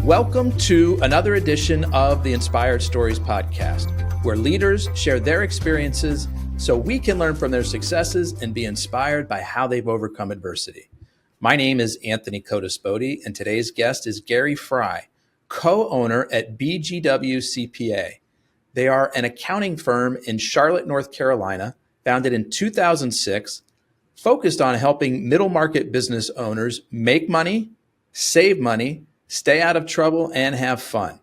Welcome to another edition of the Inspired Stories podcast, where leaders share their experiences so we can learn from their successes and be inspired by how they've overcome adversity. My name is Anthony Codispoti, and today's guest is Gary Frey, co-owner at BGW CPA. They are an accounting firm in Charlotte, North Carolina, founded in 2006, focused on helping middle market business owners make money, save money, stay out of trouble, and have fun.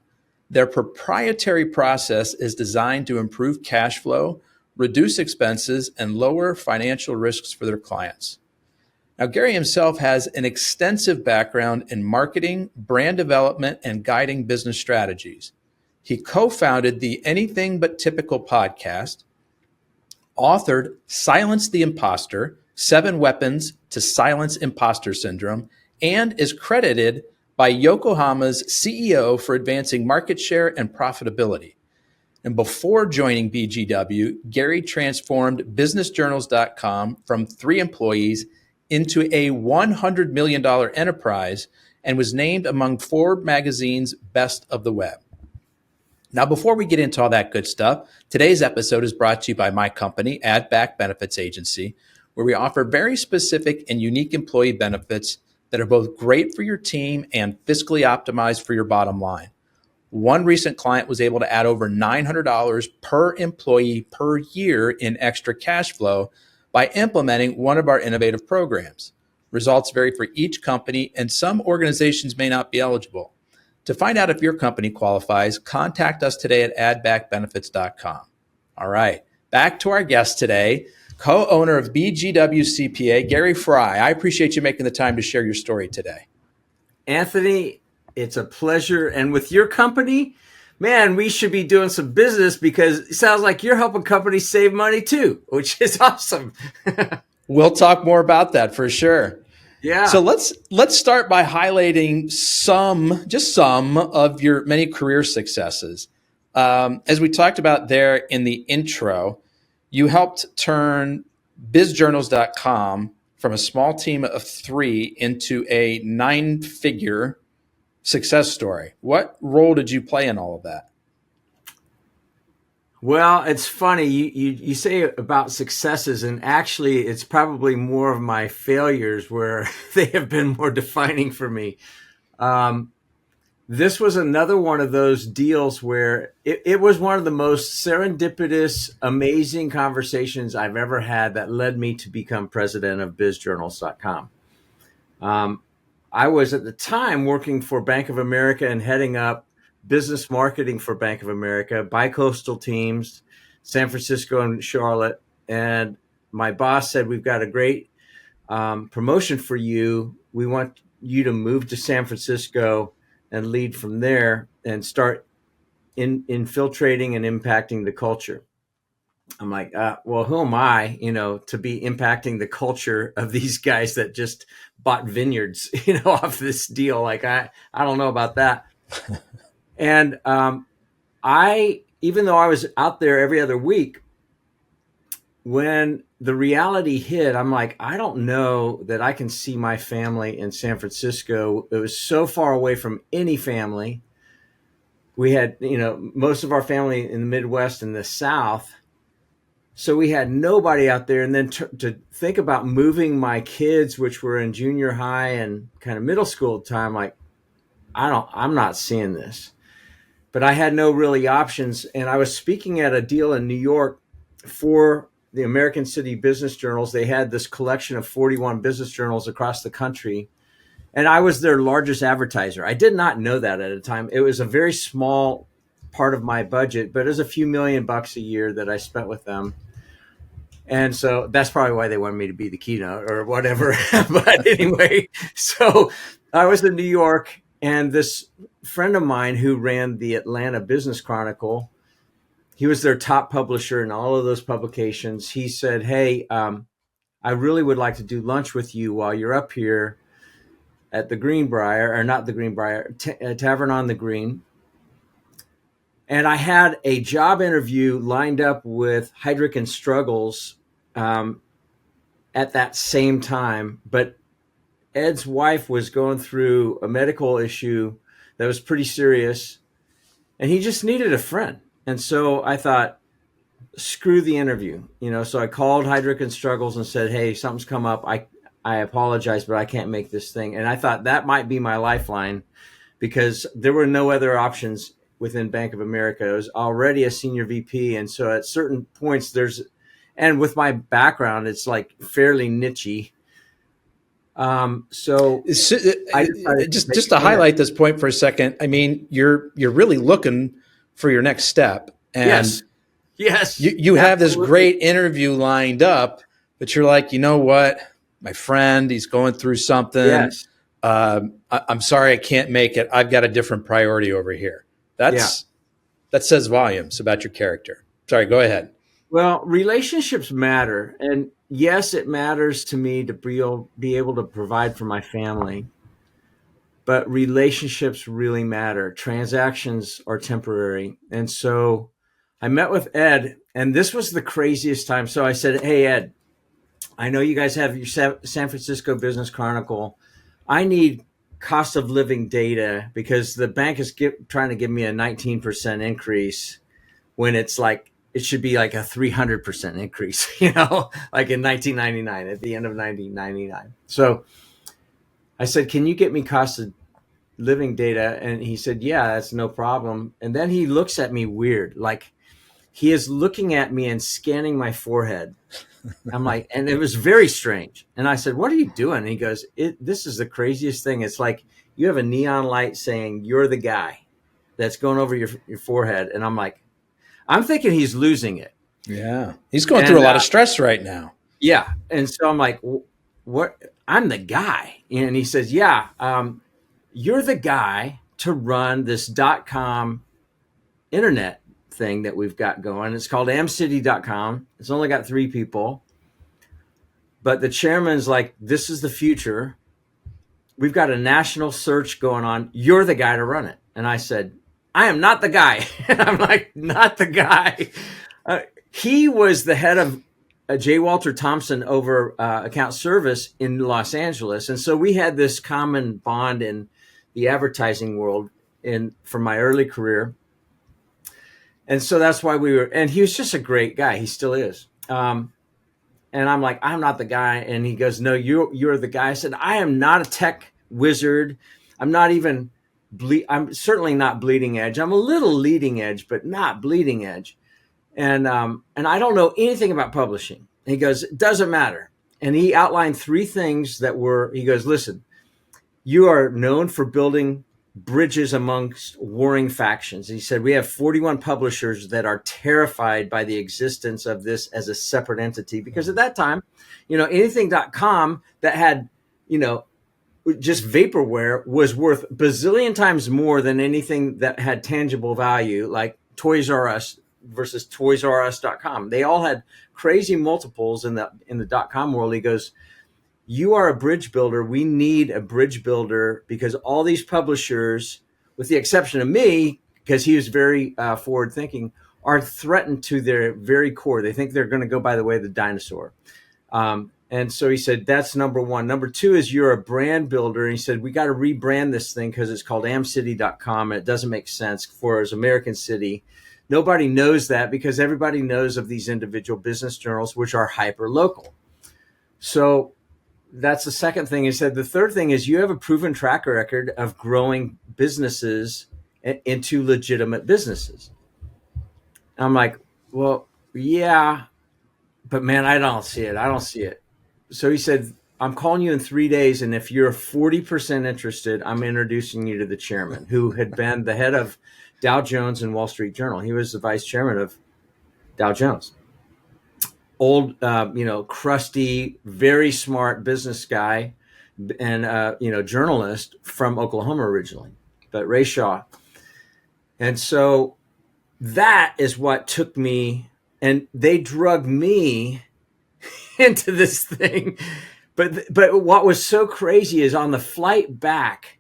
Their proprietary process is designed to improve cash flow, reduce expenses, and lower financial risks for their clients. Now, Gary himself has an extensive background in marketing, brand development, and guiding business strategies. He co-founded the Anything But Typical podcast, authored Silence the Impostor, 7 Weapons to Silence Imposter Syndrome, and is credited by Yokohama's CEO for advancing market share and profitability. And before joining BGW, Gary transformed businessjournals.com from 3 employees into a $100 million enterprise and was named among Forbes magazine's best of the web. Now, before we get into all that good stuff, today's episode is brought to you by my company, Add Back Benefits Agency, where we offer very specific and unique employee benefits that are both great for your team and fiscally optimized for your bottom line. One recent client was able to add over $900 per employee per year in extra cash flow by implementing one of our innovative programs. Results vary for each company, and some organizations may not be eligible. To find out if your company qualifies, contact us today at addbackbenefits.com. All right, back to our guest today, co-owner of BGW CPA, Gary Frey. I appreciate you making the time to share your story today. Anthony, it's a pleasure. And with your company, man, we should be doing some business because it sounds like you're helping companies save money too, which is awesome. We'll talk more about that for sure. Yeah. So let's start by highlighting just some of your many career successes. As we talked about there in the intro, you helped turn bizjournals.com from a small team of 3 into a 9-figure success story. What role did you play in all of that? Well, it's funny. You say about successes, and actually it's probably more of my failures where they have been more defining for me. This was another one of those deals where it was one of the most serendipitous, amazing conversations I've ever had that led me to become president of bizjournals.com. I was at the time working for Bank of America and heading up business marketing for Bank of America, bi-coastal teams, San Francisco and Charlotte. And my boss said, "We've got a great promotion for you. We want you to move to San Francisco and lead from there and start infiltrating and impacting the culture." I'm like, well, who am I, to be impacting the culture of these guys that just bought vineyards, off this deal? Like, I don't know about that. And even though I was out there every other week, when the reality hit, I'm like, I don't know that I can see my family in San Francisco. It was so far away from any family. We had, most of our family in the Midwest and the South. So we had nobody out there. And then to think about moving my kids, which were in junior high and kind of middle school at the time, like, I'm not seeing this. But I had no really options. And I was speaking at a deal in New York for the American City Business Journals. They had this collection of 41 business journals across the country. And I was their largest advertiser. I did not know that at the time. It was a very small part of my budget, but it was a few $1,000,000 a year that I spent with them. And so that's probably why they wanted me to be the keynote or whatever. But anyway, so I was in New York, and this friend of mine who ran the Atlanta Business Chronicle, he was their top publisher in all of those publications. He said, "Hey, I really would like to do lunch with you while you're up here at the Greenbrier," or not the Greenbrier, Tavern on the Green. And I had a job interview lined up with Heidrick and Struggles at that same time. But Ed's wife was going through a medical issue that was pretty serious, and he just needed a friend. And so I thought, screw the interview, So I called Heidrick and Struggles and said, "Hey, something's come up. I apologize, but I can't make this thing." And I thought that might be my lifeline, because there were no other options within Bank of America. I was already a senior VP, and so at certain points and with my background, it's like fairly nichey. So I just to highlight this point for a second, I mean, you're really looking for your next step, and yes, you have this great interview lined up, but you're like, you know what, my friend, he's going through something. Yes. I'm sorry, I can't make it. I've got a different priority over here. That says volumes about your character. Sorry, go ahead. Well, relationships matter. And yes, it matters to me to be able to provide for my family. But relationships really matter. Transactions are temporary. And so I met with Ed, and this was the craziest time. So I said, "Hey, Ed, I know you guys have your San Francisco Business Chronicle. I need cost of living data, because the bank is trying to give me a 19% increase when it's like, it should be like a 300% increase, like in 1999, at the end of 1999. So I said, "Can you get me cost of living data?" And he said, "Yeah, that's no problem." And then he looks at me weird, like he is looking at me and scanning my forehead. I'm like, and it was very strange. And I said, "What are you doing?" And he goes, "This is the craziest thing. It's like you have a neon light saying you're the guy that's going over your forehead." And I'm like, I'm thinking he's losing it. Yeah. He's going through a lot of stress right now. Yeah. And so I'm like, "What? I'm the guy." And he says, "Yeah, you're the guy to run this .com internet thing that we've got going. It's called amcity.com. It's only got 3 people. But the chairman's like, this is the future. We've got a national search going on. You're the guy to run it." And I said, "I am not the guy." And I'm like, "Not the guy." He was the head of J. Walter Thompson over account service in Los Angeles. And so we had this common bond in the advertising world from my early career. And so that's why and he was just a great guy. He still is. And I'm like, "I'm not the guy." And he goes, "No, you're the guy." I said, "I am not a tech wizard. I'm not even I'm certainly not bleeding edge. I'm a little leading edge, but not bleeding edge. And I don't know anything about publishing." And he goes, "It doesn't matter." And he outlined 3 things he goes, "Listen, you are known for building bridges amongst warring factions." He said, "We have 41 publishers that are terrified by the existence of this as a separate entity, because at that time, anything.com that had, just vaporware was worth bazillion times more than anything that had tangible value, like Toys R Us versus toysrus.com. They all had crazy multiples in the .com world." He goes, "You are a bridge builder. We need a bridge builder, because all these publishers, with the exception of me, because he was very forward thinking, are threatened to their very core. They think they're going to go by the way of the dinosaur." And so he said, "That's number 1. Number 2 is you're a brand builder." And he said, "We got to rebrand this thing because it's called amcity.com, and it doesn't make sense for as American City. Nobody knows that, because everybody knows of these individual business journals, which are hyper local." So that's the second thing. He said, "The third thing is you have a proven track record of growing businesses into legitimate businesses." I'm like, "Well, yeah, but man, I don't see it. So he said, "I'm calling you in 3 days. And if you're 40% interested, I'm introducing you to the chairman," who had been the head of Dow Jones and Wall Street Journal. He was the vice chairman of Dow Jones. Old, crusty, very smart business guy, and, journalist from Oklahoma originally, but Ray Shaw. And so that is what took me, and they drug me into this thing. But what was so crazy is on the flight back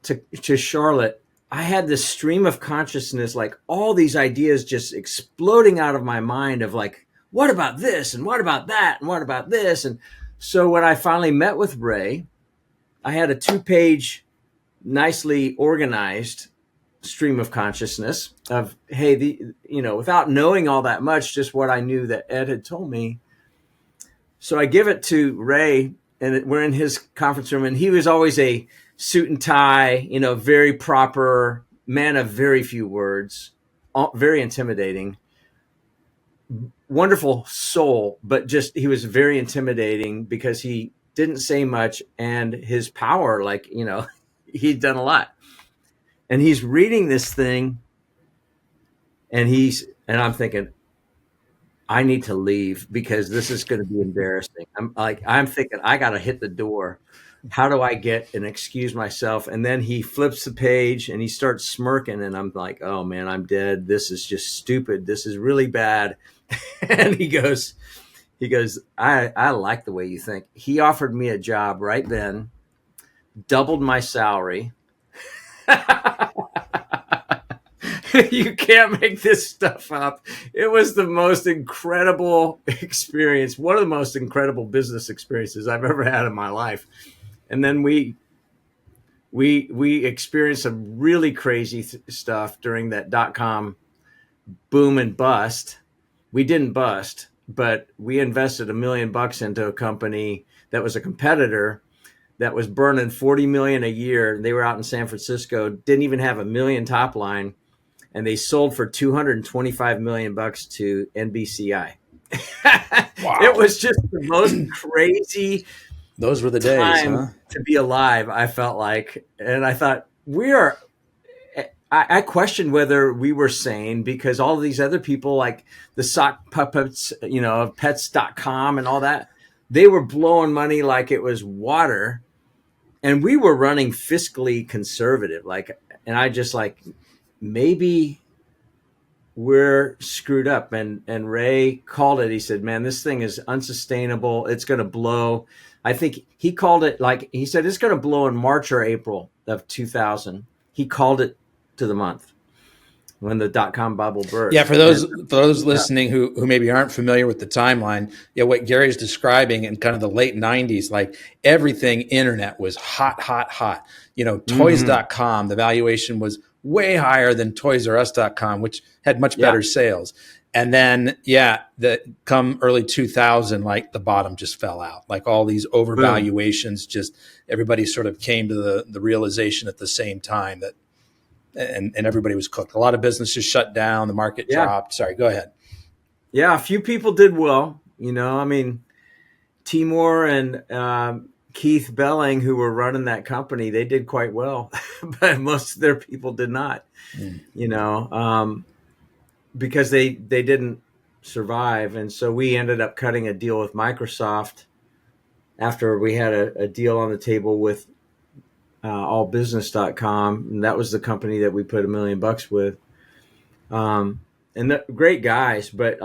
to Charlotte, I had this stream of consciousness, like all these ideas just exploding out of my mind of like, what about this? And what about that? And what about this? And so when I finally met with Ray, I had a 2-page nicely organized stream of consciousness of, hey, without knowing all that much, just what I knew that Ed had told me. So I give it to Ray, and we're in his conference room, and he was always a suit and tie, very proper man of very few words, very intimidating, wonderful soul, but just he was very intimidating because he didn't say much, and his power, he'd done a lot. And he's reading this thing, and I'm thinking, I need to leave because this is going to be embarrassing. I'm thinking I got to hit the door. How do I get and excuse myself? And then he flips the page and he starts smirking, and I'm like, oh man, I'm dead. This is just stupid. This is really bad. And he goes, I like the way you think. He offered me a job right then, doubled my salary. You can't make this stuff up. It was the most incredible experience, one of the most incredible business experiences I've ever had in my life. And then we experienced some really crazy stuff during that .com boom and bust. We didn't bust, but we invested $1 million into a company that was a competitor that was burning $40 million a year. They were out in San Francisco, didn't even have $1 million top line. And they sold for $225 million to NBCI. Wow. It was just the most crazy. Those were the days, huh? To be alive, I felt like. And I thought, I questioned whether we were sane, because all of these other people, like the sock puppets, of pets.com and all that, they were blowing money like it was water. And we were running fiscally conservative. And I just maybe we're screwed up. And Ray called it. He said, man, this thing is unsustainable. It's going to blow. I think he called it, he said, it's going to blow in March or April of 2000. He called it to the month when the .com bubble burst. Yeah, for those listening who maybe aren't familiar with the timeline, what Gary's describing in kind of the late 90s, everything internet was hot. Toys.com, the valuation was way higher than ToysRUs.com, which had much better sales. And then, come early 2000, the bottom just fell out. All these overvaluations, just everybody sort of came to the realization at the same time that, and everybody was cooked. A lot of businesses shut down. The market dropped. Sorry, go ahead. Yeah, a few people did well. Timur and Keith Belling, who were running that company, they did quite well, but most of their people did not, because they didn't survive. And so we ended up cutting a deal with Microsoft after we had a deal on the table with allbusiness.com. And that was the company that we put $1 million with. And great guys, but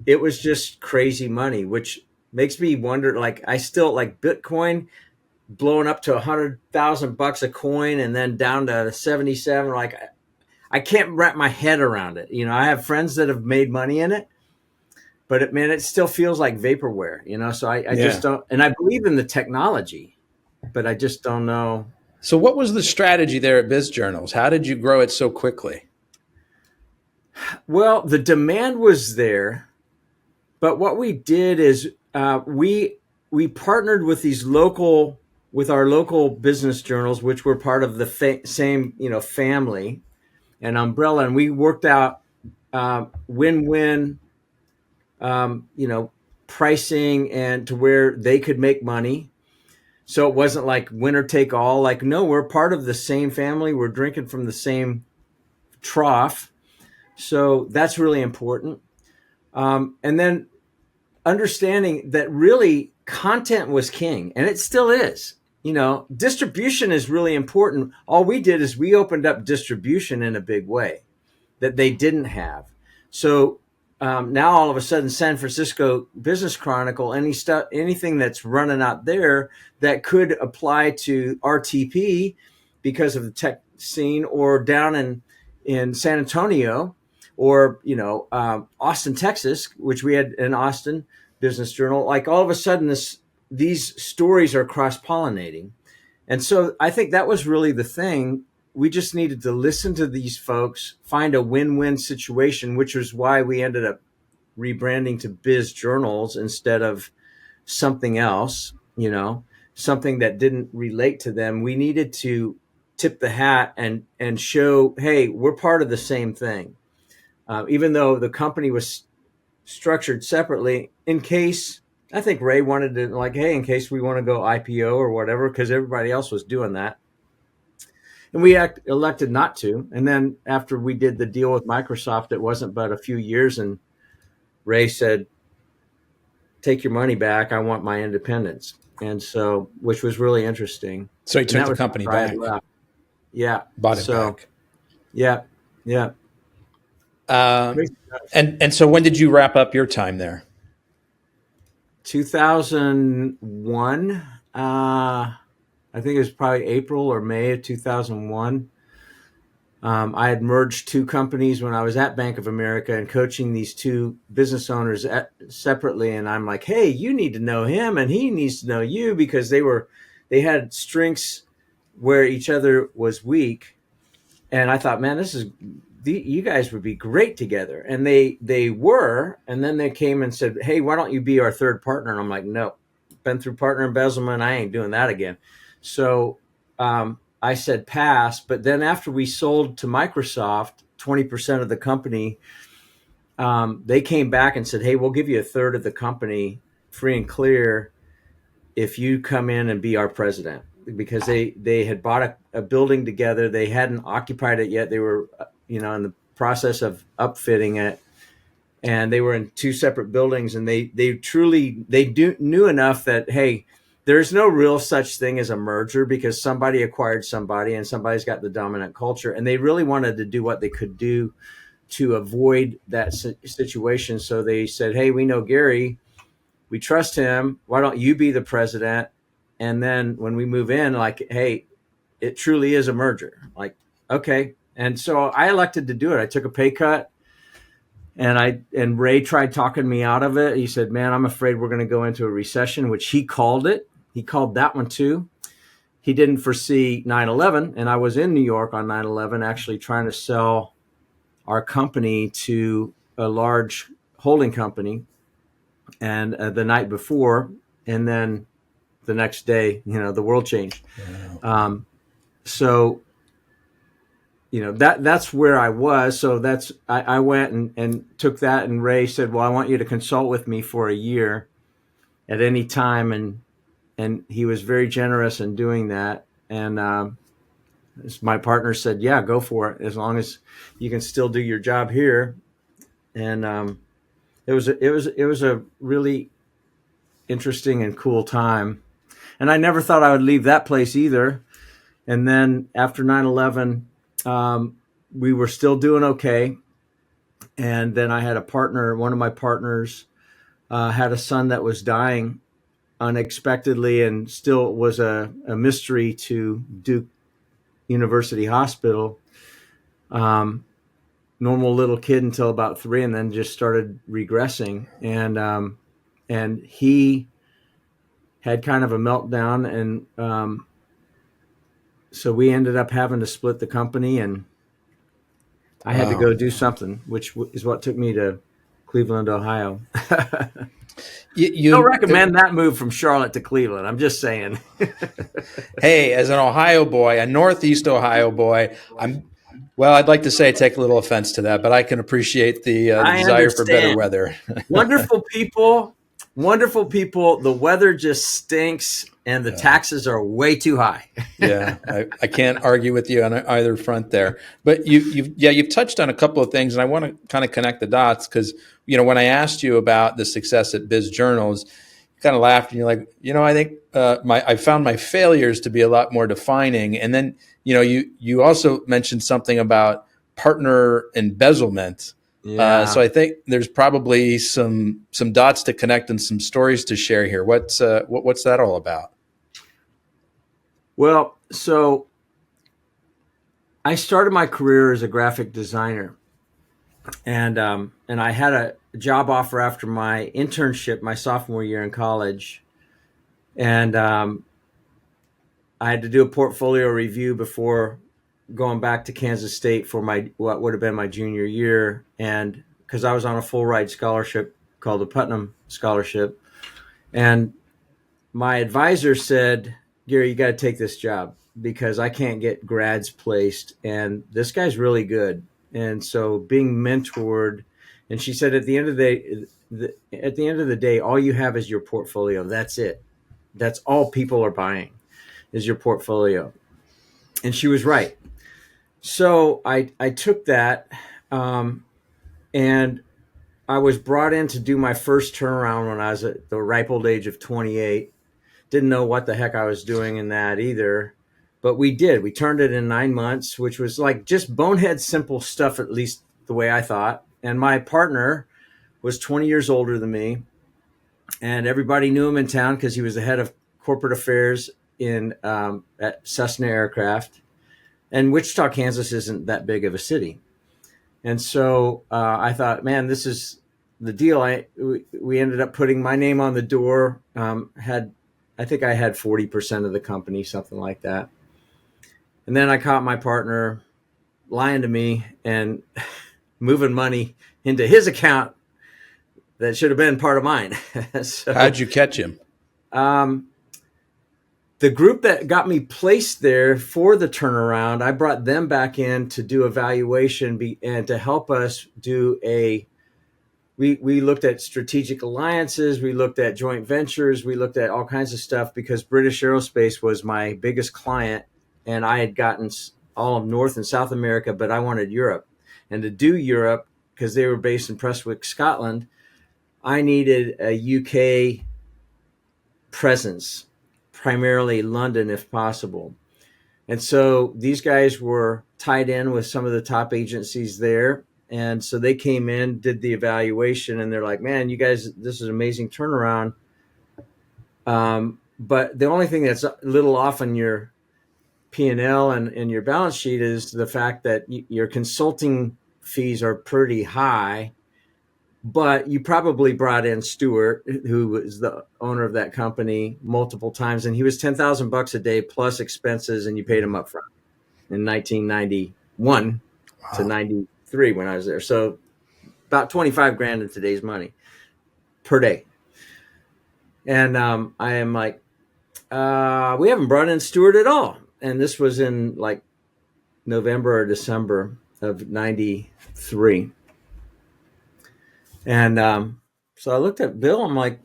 it was just crazy money, which makes me wonder, I still Bitcoin blowing up to $100,000 a coin and then down to 77. I can't wrap my head around it. I have friends that have made money in it, but it still feels like vaporware, so I just don't, and I believe in the technology, but I just don't know. So what was the strategy there at Biz Journals? How did you grow it so quickly? Well, the demand was there, but what we did is we partnered with with our local business journals, which were part of the same family and umbrella, and we worked out win-win pricing and to where they could make money. So it wasn't like winner take all. No, we're part of the same family. We're drinking from the same trough. So that's really important. And then understanding that really content was king, and it still is. Distribution is really important. All we did is we opened up distribution in a big way that they didn't have. So now all of a sudden, San Francisco Business Chronicle, anything that's running out there that could apply to RTP because of the tech scene, or down in San Antonio, or Austin, Texas, which we had an Austin Business Journal. All of a sudden, these stories are cross-pollinating, And so I think that was really the thing. We just needed to listen to these folks, find a win-win situation, which was why we ended up rebranding to Biz Journals instead of something else, something that didn't relate to them. We needed to tip the hat and show, hey, we're part of the same thing. Even though the company was structured separately, in case, I think Ray wanted to, like, hey, in case we want to go IPO or whatever, because everybody else was doing that. And we elected not to. And then after we did the deal with Microsoft, it wasn't but a few years, and Ray said, take your money back. I want my independence. And so, which was really interesting. So he took the company back. Yeah. Bought it back. Yeah. Yeah. And so when did you wrap up your time there? 2001. I think it was probably April or May of 2001. I had merged two companies when I was at Bank of America and coaching these two business owners separately. And I'm like, hey, you need to know him and he needs to know you, because they had strengths where each other was weak. And I thought, man, you guys would be great together. And they were. And then they came and said, hey, why don't you be our third partner? And I'm like, no, been through partner embezzlement. I ain't doing that again. So, I said pass, but then after we sold to Microsoft, 20% of the company, they came back and said, hey, we'll give you a third of the company free and clear if you come in and be our president, because they had bought a building together. They hadn't occupied it yet. They were, in the process of upfitting it, and they were in two separate buildings, and they knew enough that, hey, there's no real such thing as a merger, because somebody acquired somebody and somebody's got the dominant culture. And they really wanted to do what they could do to avoid that situation. So they said, hey, we know Gary. We trust him. Why don't you be the president? And then when we move in, like, hey, it truly is a merger. Like, okay. And so I elected to do it. I took a pay cut. And Ray tried talking me out of it. He said, man, I'm afraid we're going to go into a recession, which he called it. He called that one too. He didn't foresee 9/11. And I was in New York on 9/11, actually trying to sell our company to a large holding company. And the night before, and then the next day, the world changed. Wow. So that's where I was. So I went and took that, and Ray said, well, I want you to consult with me for a year at any time. And he was very generous in doing that. And my partner said, yeah, go for it, as long as you can still do your job here. And it was a really interesting and cool time. And I never thought I would leave that place either. And then after 9/11, we were still doing okay. And then I had one of my partners had a son that was dying unexpectedly, and still was a mystery to Duke University Hospital. Normal little kid until about 3, and then just started regressing. And he had kind of a meltdown. And so we ended up having to split the company, and I had to go do something, which is what took me to Cleveland, Ohio. You don't recommend that move from Charlotte to Cleveland. I'm just saying. Hey, as an Ohio boy, a Northeast Ohio boy, I'd like to say I take a little offense to that, but I can appreciate the desire for better weather. Wonderful people. The weather just stinks, and the taxes are way too high. Yeah, I can't argue with you on either front there. But you've touched on a couple of things, and I want to kind of connect the dots, because when I asked you about the success at Biz Journals, you kind of laughed and you're like, I think I found my failures to be a lot more defining. And then you also mentioned something about partner embezzlement. Yeah. So I think there's probably some dots to connect and some stories to share here. What's that all about? Well, so I started my career as a graphic designer, and I had a job offer after my internship, my sophomore year in college, and I had to do a portfolio review before going back to Kansas State for my what would have been my junior year, and because I was on a full ride scholarship called the Putnam Scholarship, and my advisor said, Gary, you got to take this job because I can't get grads placed, and this guy's really good. And so being mentored, and she said at the end of the day, all you have is your portfolio. That's it. That's all people are buying is your portfolio. And she was right. So I took that, and I was brought in to do my first turnaround when I was at the ripe old age of 28. Didn't know what the heck I was doing in that either, but we did. We turned it in 9 months, which was like just bonehead simple stuff, at least the way I thought. And my partner was 20 years older than me, and everybody knew him in town because he was the head of corporate affairs in at Cessna Aircraft. And Wichita, Kansas isn't that big of a city. And so I thought, man, this is the deal. We ended up putting my name on the door. I think I had 40% of the company, something like that. And then I caught my partner lying to me and moving money into his account that should have been part of mine. So, how'd you catch him? The group that got me placed there for the turnaround, I brought them back in to do evaluation and to help us do we looked at strategic alliances, we looked at joint ventures, we looked at all kinds of stuff because British Aerospace was my biggest client, and I had gotten all of North and South America, but I wanted Europe. And to do Europe, because they were based in Prestwick, Scotland, I needed a UK presence, primarily London if possible. And so these guys were tied in with some of the top agencies there. And so they came in, did the evaluation, and they're like, man, you guys, this is an amazing turnaround. But the only thing that's a little off on your P&L and your balance sheet is the fact that your consulting fees are pretty high. But you probably brought in Stuart, who was the owner of that company, multiple times, and he was $10,000 a day plus expenses, and you paid him up front in 1991 to 93 when I was there. So about 25 grand in today's money per day. And I am like, we haven't brought in Stuart at all. And this was in like November or December of 93. And so I looked at Bill. I'm like,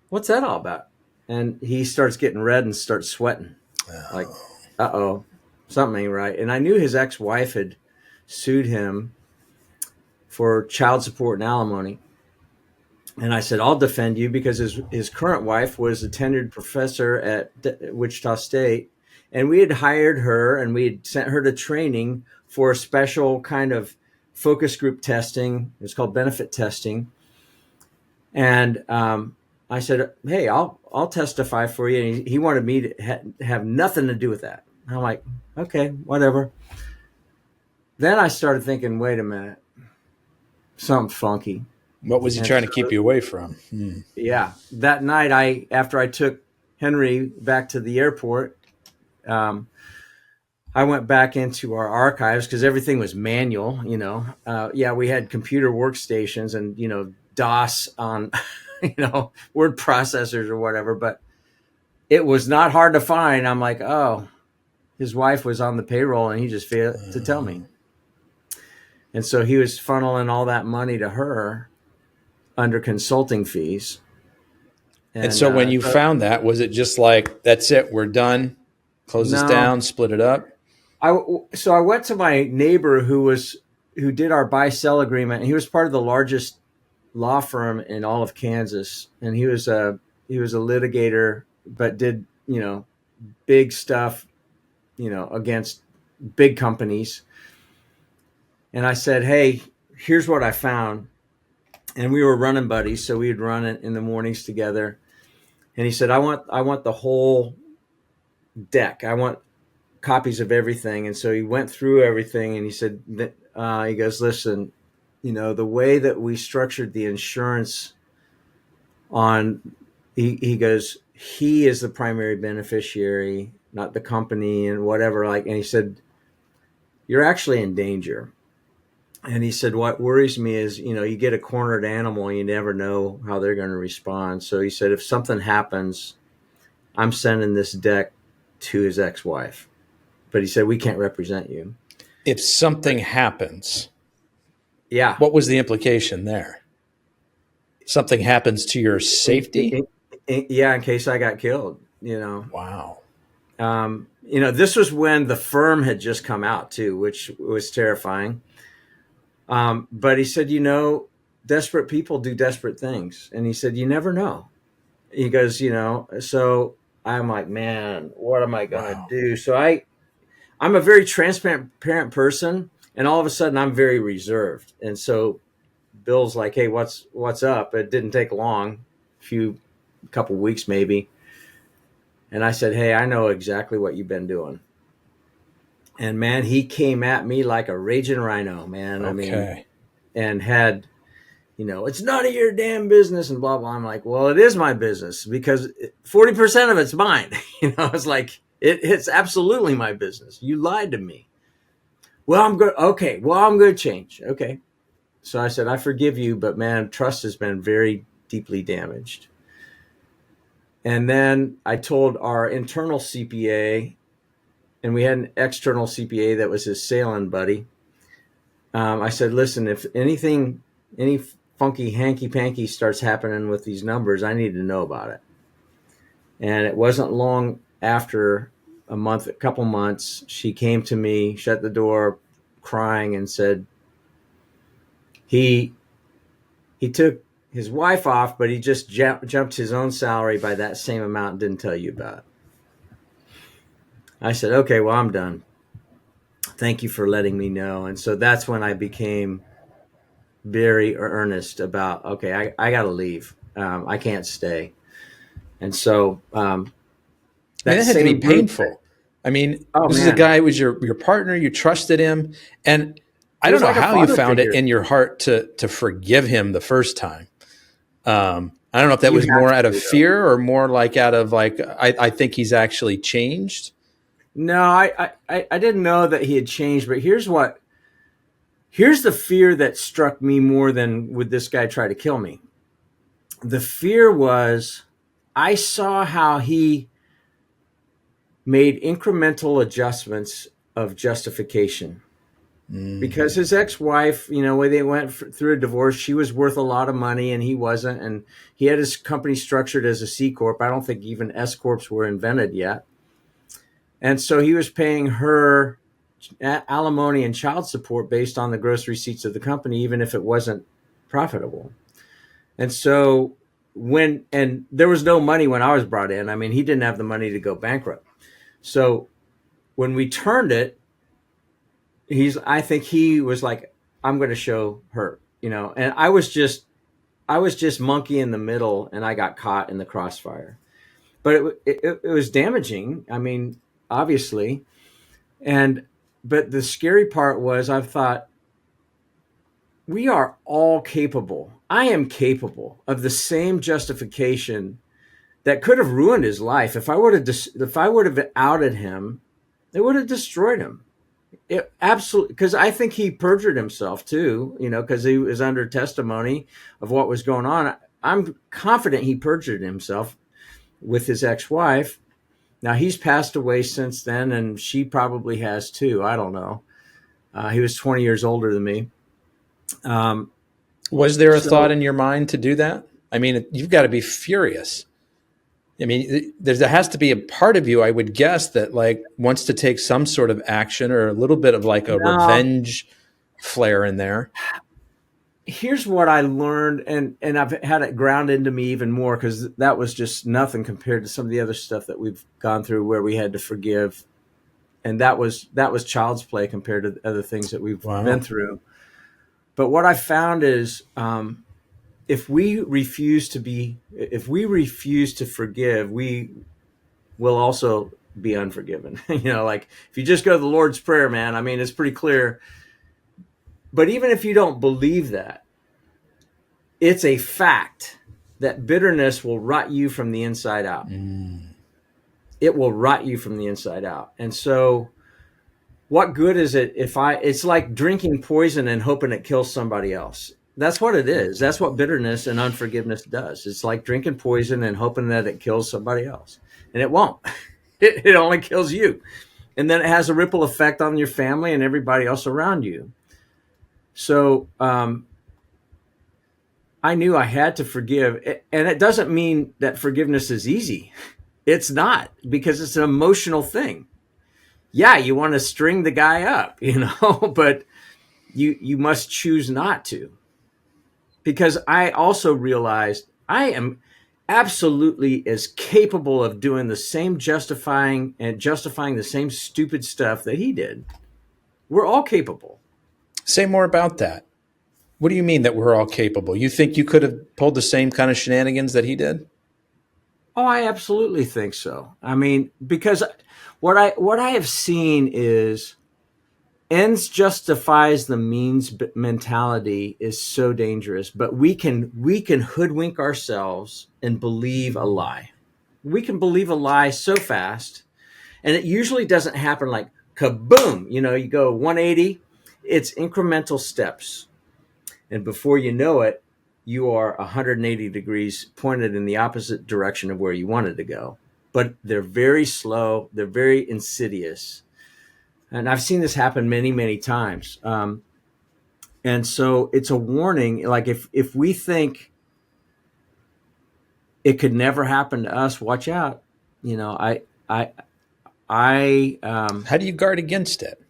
what's that all about? And he starts getting red and starts sweating. Like, uh-oh, something ain't right. And I knew his ex-wife had sued him for child support and alimony. And I said, I'll defend you, because his current wife was a tenured professor at Wichita State. And we had hired her and we had sent her to training for a special kind of focus group testing. It was called benefit testing. And I said, hey, I'll testify for you. And he wanted me to have nothing to do with that. I'm like, okay, whatever. Then I started thinking, wait a minute, something funky. What was he trying to keep you away from? Yeah. That night, after I took Henry back to the airport, I went back into our archives because everything was manual, we had computer workstations and, DOS on, word processors or whatever, but it was not hard to find. I'm like, oh, his wife was on the payroll and he just failed to tell me. And so he was funneling all that money to her under consulting fees. And so when you found that, was it just like, that's it, we're done, close this down, split it up? So I went to my neighbor who did our buy-sell agreement, and he was part of the largest law firm in all of Kansas. And he was a litigator, but did, big stuff, against big companies. And I said, hey, here's what I found. And we were running buddies, so we'd run it in the mornings together. And he said, I want the whole deck. I want copies of everything. And so he went through everything, and he said, he goes, listen, the way that we structured the insurance on, he goes, he is the primary beneficiary, not the company and whatever. And he said, you're actually in danger. And he said, what worries me is, you get a cornered animal, you never know how they're going to respond. So he said, if something happens, I'm sending this deck to his ex-wife. But he said, we can't represent you. If something happens, yeah. What was the implication there? Something happens to your safety? In case I got killed, Wow. This was when the firm had just come out too, which was terrifying. But he said, desperate people do desperate things. And he said, you never know. He goes, so I'm like, man, what am I going to do? So I'm a very transparent person, and all of a sudden I'm very reserved. And so Bill's like, hey, what's up? It didn't take long, a couple weeks maybe. And I said, hey, I know exactly what you've been doing. And man, he came at me like a raging rhino, man. Okay. I mean, and had, it's none of your damn business and blah, blah. I'm like, well, it is my business because 40% of it's mine. It's like, it's absolutely my business. You lied to me. Well, I'm good. Okay. Well, I'm going to change. Okay. So I said, I forgive you, but man, trust has been very deeply damaged. And then I told our internal CPA, and we had an external CPA that was his sailing buddy. I said, listen, if any funky hanky-panky starts happening with these numbers, I need to know about it. And it wasn't long after a couple months, she came to me, shut the door, crying, and said he took his wife off, but he just jumped his own salary by that same amount and didn't tell you about it. I said, okay, well, I'm done. Thank you for letting me know. And so that's when I became very earnest about, okay, I got to leave. I can't stay. And so that had to be painful. This is a guy who was your partner. You trusted him. And I don't know how you found it in your heart to forgive him the first time. I don't know if that was more out of fear or more like out of I think he's actually changed. No, I didn't know that he had changed, but here's the fear that struck me more than would this guy try to kill me. The fear was I saw how he made incremental adjustments of justification. Because his ex-wife, when they went through a divorce, she was worth a lot of money and he wasn't. And he had his company structured as a C Corp. I don't think even S Corps were invented yet. And so he was paying her alimony and child support based on the gross receipts of the company, even if it wasn't profitable. And so and there was no money when I was brought in. He didn't have the money to go bankrupt. So when we turned it, I think he was like, I'm going to show her, and I was just monkey in the middle, and I got caught in the crossfire. But it was damaging. Obviously. But the scary part was I thought, we are all capable. I am capable of the same justification that could have ruined his life. If I would have outed him, it would have destroyed him. It absolutely, because I think he perjured himself too, because he was under testimony of what was going on. I'm confident he perjured himself with his ex-wife. Now he's passed away since then, and she probably has too. I don't know. He was 20 years older than me. Was there a thought in your mind to do that? You've got to be furious. There has to be a part of you, I would guess, that wants to take some sort of action or a little bit of revenge flair in there. Here's what I learned, and I've had it ground into me even more, because that was just nothing compared to some of the other stuff that we've gone through where we had to forgive. And that was child's play compared to the other things that we've been through. But what I found is if we refuse to forgive, we will also be unforgiven. If you just go to the Lord's Prayer, man, it's pretty clear. But even if you don't believe that, it's a fact that bitterness will rot you from the inside out. It will rot you from the inside out. And so what good is it it's like drinking poison and hoping it kills somebody else. That's what it is. That's what bitterness and unforgiveness does. It's like drinking poison and hoping that it kills somebody else. And it won't. It only kills you. And then it has a ripple effect on your family and everybody else around you. So I knew I had to forgive. And it doesn't mean that forgiveness is easy. It's not, because it's an emotional thing. Yeah, you want to string the guy up, but you must choose not to. Because I also realized I am absolutely as capable of doing the same justifying the same stupid stuff that he did. We're all capable. Say more about that. What do you mean that we're all capable? You think you could have pulled the same kind of shenanigans that he did? Oh, I absolutely think so. I mean, because what I have seen is ends justifies the means mentality is so dangerous, but we can hoodwink ourselves and believe a lie. We can believe a lie so fast, and it usually doesn't happen like kaboom, you go 180. It's incremental steps. And before you know it, you are 180 degrees pointed in the opposite direction of where you wanted to go. But they're very slow. They're very insidious. And I've seen this happen many, many times. And so it's a warning. Like if we think it could never happen to us, watch out. How do you guard against it?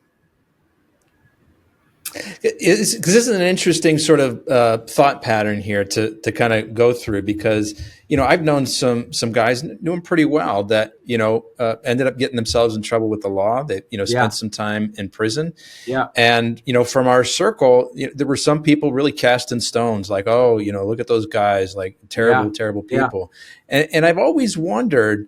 Because this is an interesting sort of thought pattern here to kind of go through, because I've known some guys, knew them pretty well, that ended up getting themselves in trouble with the law. They spent some time in prison. Yeah. And from our circle, there were some people really casting stones, like, oh, look at those guys, like terrible people. Yeah. And I've always wondered,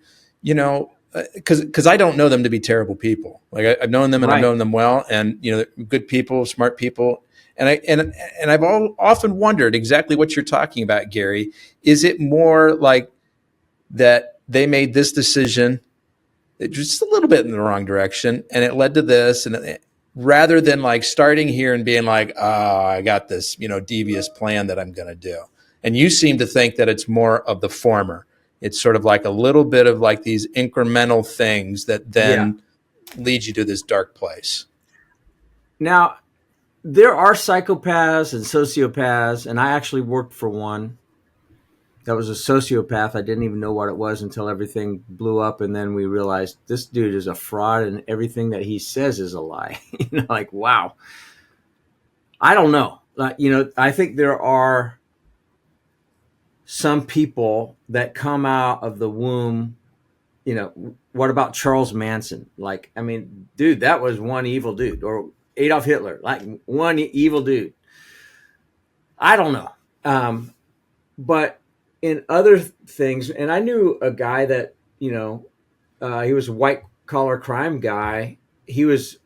because I don't know them to be terrible people. Like I've known them and I've known them well, and good people, smart people, and I've often wondered exactly what you're talking about, Gary. Is it more like that they made this decision just a little bit in the wrong direction, and it led to this, and rather than like starting here and being like, oh, I got this devious plan that I'm going to do, and you seem to think that it's more of the former. It's sort of like a little bit of like these incremental things that then lead you to this dark place. Now, there are psychopaths and sociopaths, and I actually worked for one that was a sociopath. I didn't even know what it was until everything blew up, and then we realized this dude is a fraud and everything that he says is a lie. Like, wow. I don't know. I think there are some people that come out of the womb, what about Charles Manson? Like, I mean, dude, that was one evil dude. Or Adolf Hitler, like one evil dude. I don't know. But in other things, and I knew a guy that, he was a white collar crime guy. He was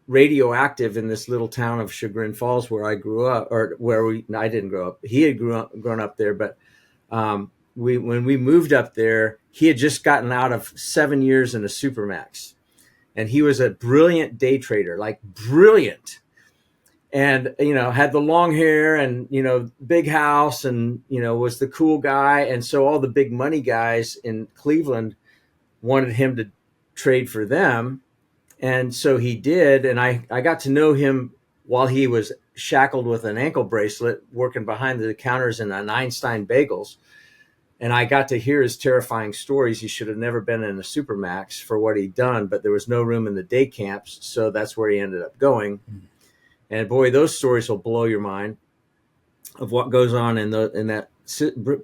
radioactive in this little town of Chagrin Falls where I grew up, or I didn't grow up. He had grown up there, but when we moved up there, he had just gotten out of 7 years in a Supermax, and he was a brilliant day trader, like brilliant, and had the long hair and big house, and was the cool guy, and so all the big money guys in Cleveland wanted him to trade for them. And so he did, and I got to know him while he was shackled with an ankle bracelet, working behind the counters in an Einstein Bagels. And I got to hear his terrifying stories. He should have never been in a Supermax for what he'd done, but there was no room in the day camps, so that's where he ended up going. And boy, those stories will blow your mind of what goes on in that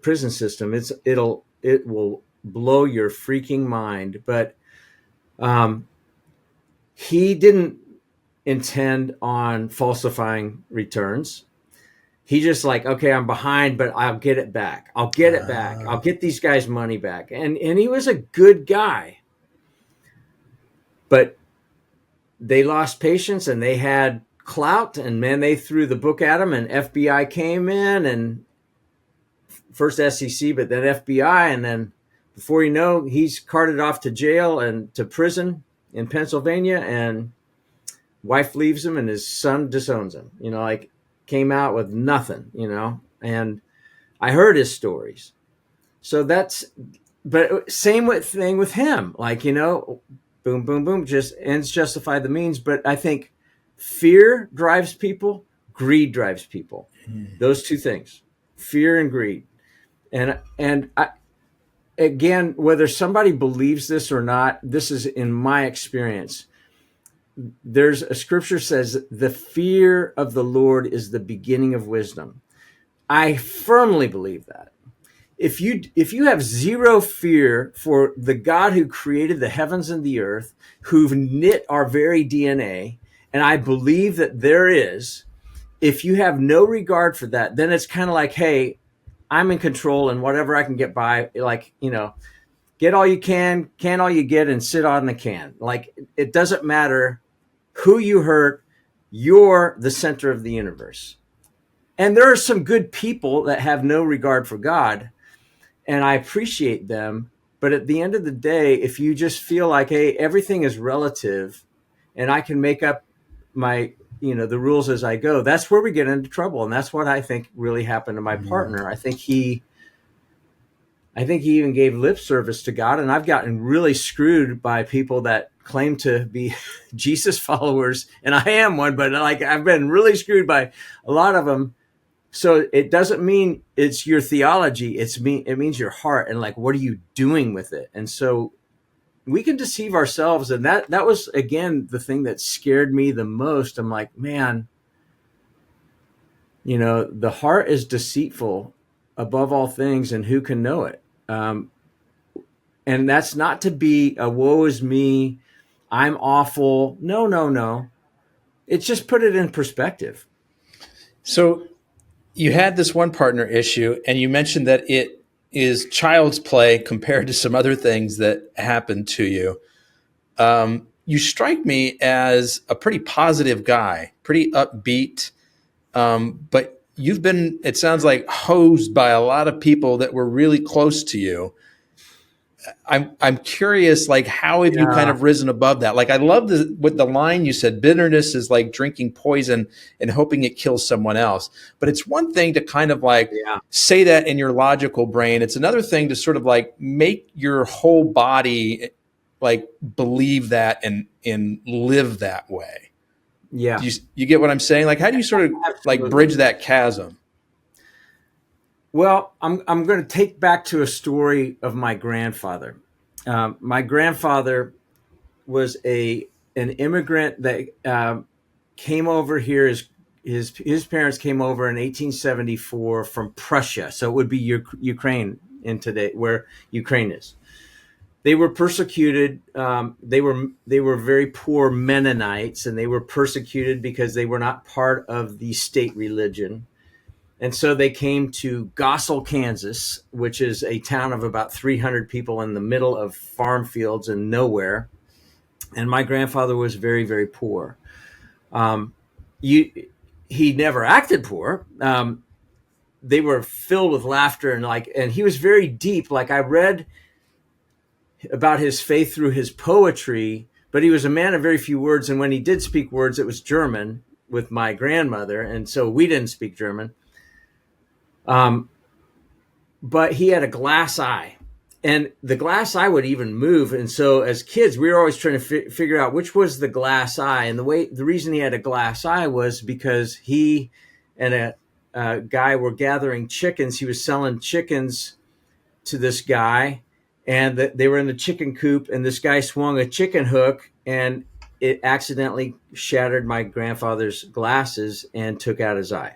prison system. It will blow your freaking mind. But he didn't intend on falsifying returns. He just like, okay, I'm behind, but I'll get it back. I'll get it back. I'll get these guys' money back. And he was a good guy. But they lost patience, and they had clout, and man, they threw the book at him, and FBI came in, and first SEC, but then FBI. And then before you know, he's carted off to jail and to prison in Pennsylvania, and wife leaves him and his son disowns him, like came out with nothing, and I heard his stories. So but thing with him, like, boom, boom, boom, just ends justify the means. But I think fear drives people, greed drives people. Those two things, fear and greed. And again, whether somebody believes this or not, this is in my experience. There's a scripture says the fear of the Lord is the beginning of wisdom. I firmly believe that. If you have zero fear for the God who created the heavens and the earth, who've knit our very DNA, and I believe that there is, if you have no regard for that, then it's kind of like, hey, I'm in control and whatever I can get by, like, get all you can all you get, and sit on the can. Like, it doesn't matter who you hurt, you're the center of the universe. And there are some good people that have no regard for God, and I appreciate them. But at the end of the day, if you just feel like, hey, everything is relative and I can make up my, the rules as I go, that's where we get into trouble. And that's what I think really happened to my partner. I think he even gave lip service to God. And I've gotten really screwed by people that claim to be Jesus followers. And I am one, but like, I've been really screwed by a lot of them. So it doesn't mean it's your theology. It means your heart, and like, what are you doing with it? And so we can deceive ourselves. And that was, again, the thing that scared me the most. I'm like, man, the heart is deceitful above all things, and who can know it? And that's not to be a woe is me, I'm awful. No. It's just put it in perspective. So you had this one partner issue, and you mentioned that it is child's play compared to some other things that happened to you. You strike me as a pretty positive guy, pretty upbeat, but you've been, it sounds like, hosed by a lot of people that were really close to you. I'm curious, like, how have you kind of risen above that? Like, I love with the line you said, bitterness is like drinking poison and hoping it kills someone else. But it's one thing to kind of like say that in your logical brain. It's another thing to sort of like make your whole body like believe that and live that way. Yeah. You get what I'm saying? Like, how do you sort of like bridge that chasm? Well, I'm going to take back to a story of my grandfather. My grandfather was an immigrant that came over here. His parents came over in 1874 from Prussia, so it would be Ukraine in today, where Ukraine is. They were persecuted. They were very poor Mennonites, and they were persecuted because they were not part of the state religion. And so they came to Gossel, Kansas, which is a town of about 300 people in the middle of farm fields and nowhere. And my grandfather was very, very poor. He never acted poor. They were filled with laughter and he was very deep. Like, I read about his faith through his poetry, but he was a man of very few words. And when he did speak words, it was German with my grandmother. And so we didn't speak German. But he had a glass eye, and the glass eye would even move. And so as kids, we were always trying to figure out which was the glass eye. And the reason he had a glass eye was because he and a guy were gathering chickens. He was selling chickens to this guy, and they were in the chicken coop, and this guy swung a chicken hook, and it accidentally shattered my grandfather's glasses and took out his eye.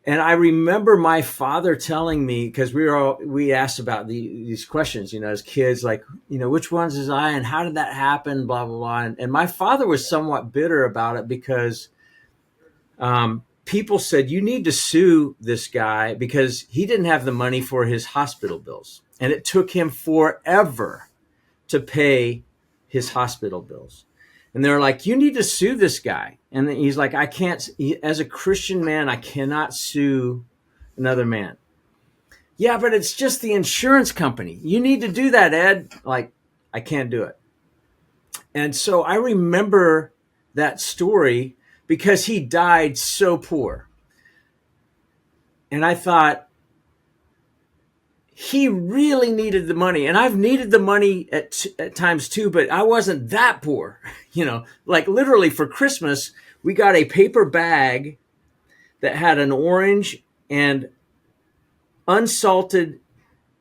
And I remember my father telling me, because we asked about these questions, as kids, like, which one's his eye and how did that happen, blah, blah, blah. And my father was somewhat bitter about it because people said, you need to sue this guy because he didn't have the money for his hospital bills. And it took him forever to pay his hospital bills. And they're like, you need to sue this guy. And he's like, I can't, as a Christian man, I cannot sue another man. yeah, but it's just the insurance company. You need to do that, Ed. Like, I can't do it. And so I remember that story because he died so poor. And I thought, he really needed the money. And I've needed the money at times too, but I wasn't that poor. Like literally for Christmas, we got a paper bag that had an orange and unsalted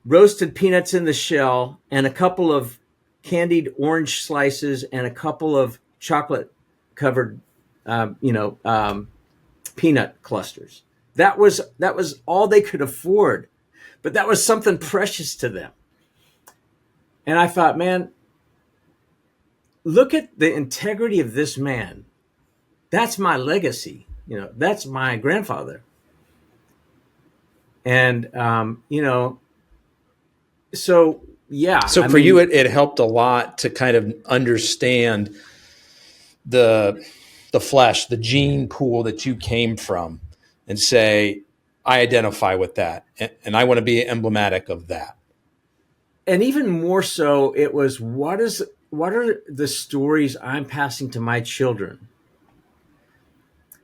roasted peanuts in the shell and a couple of candied orange slices and a couple of chocolate covered, peanut clusters. That was all they could afford, but that was something precious to them. And I thought, man, look at the integrity of this man. That's my legacy. That's my grandfather. And, so yeah. So for you, it helped a lot to kind of understand the flesh, the gene pool that you came from, and say, I identify with that, and I want to be emblematic of that. And even more so, it was what are the stories I'm passing to my children?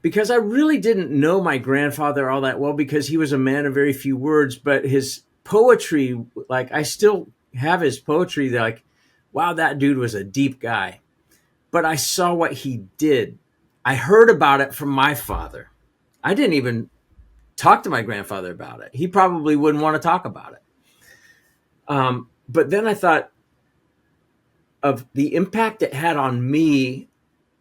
Because I really didn't know my grandfather all that well because he was a man of very few words, but his poetry, like I still have his poetry, like, wow, that dude was a deep guy. But I saw what he did. I heard about it from my father. I didn't even talk to my grandfather about it. He probably wouldn't want to talk about it. But then I thought of the impact it had on me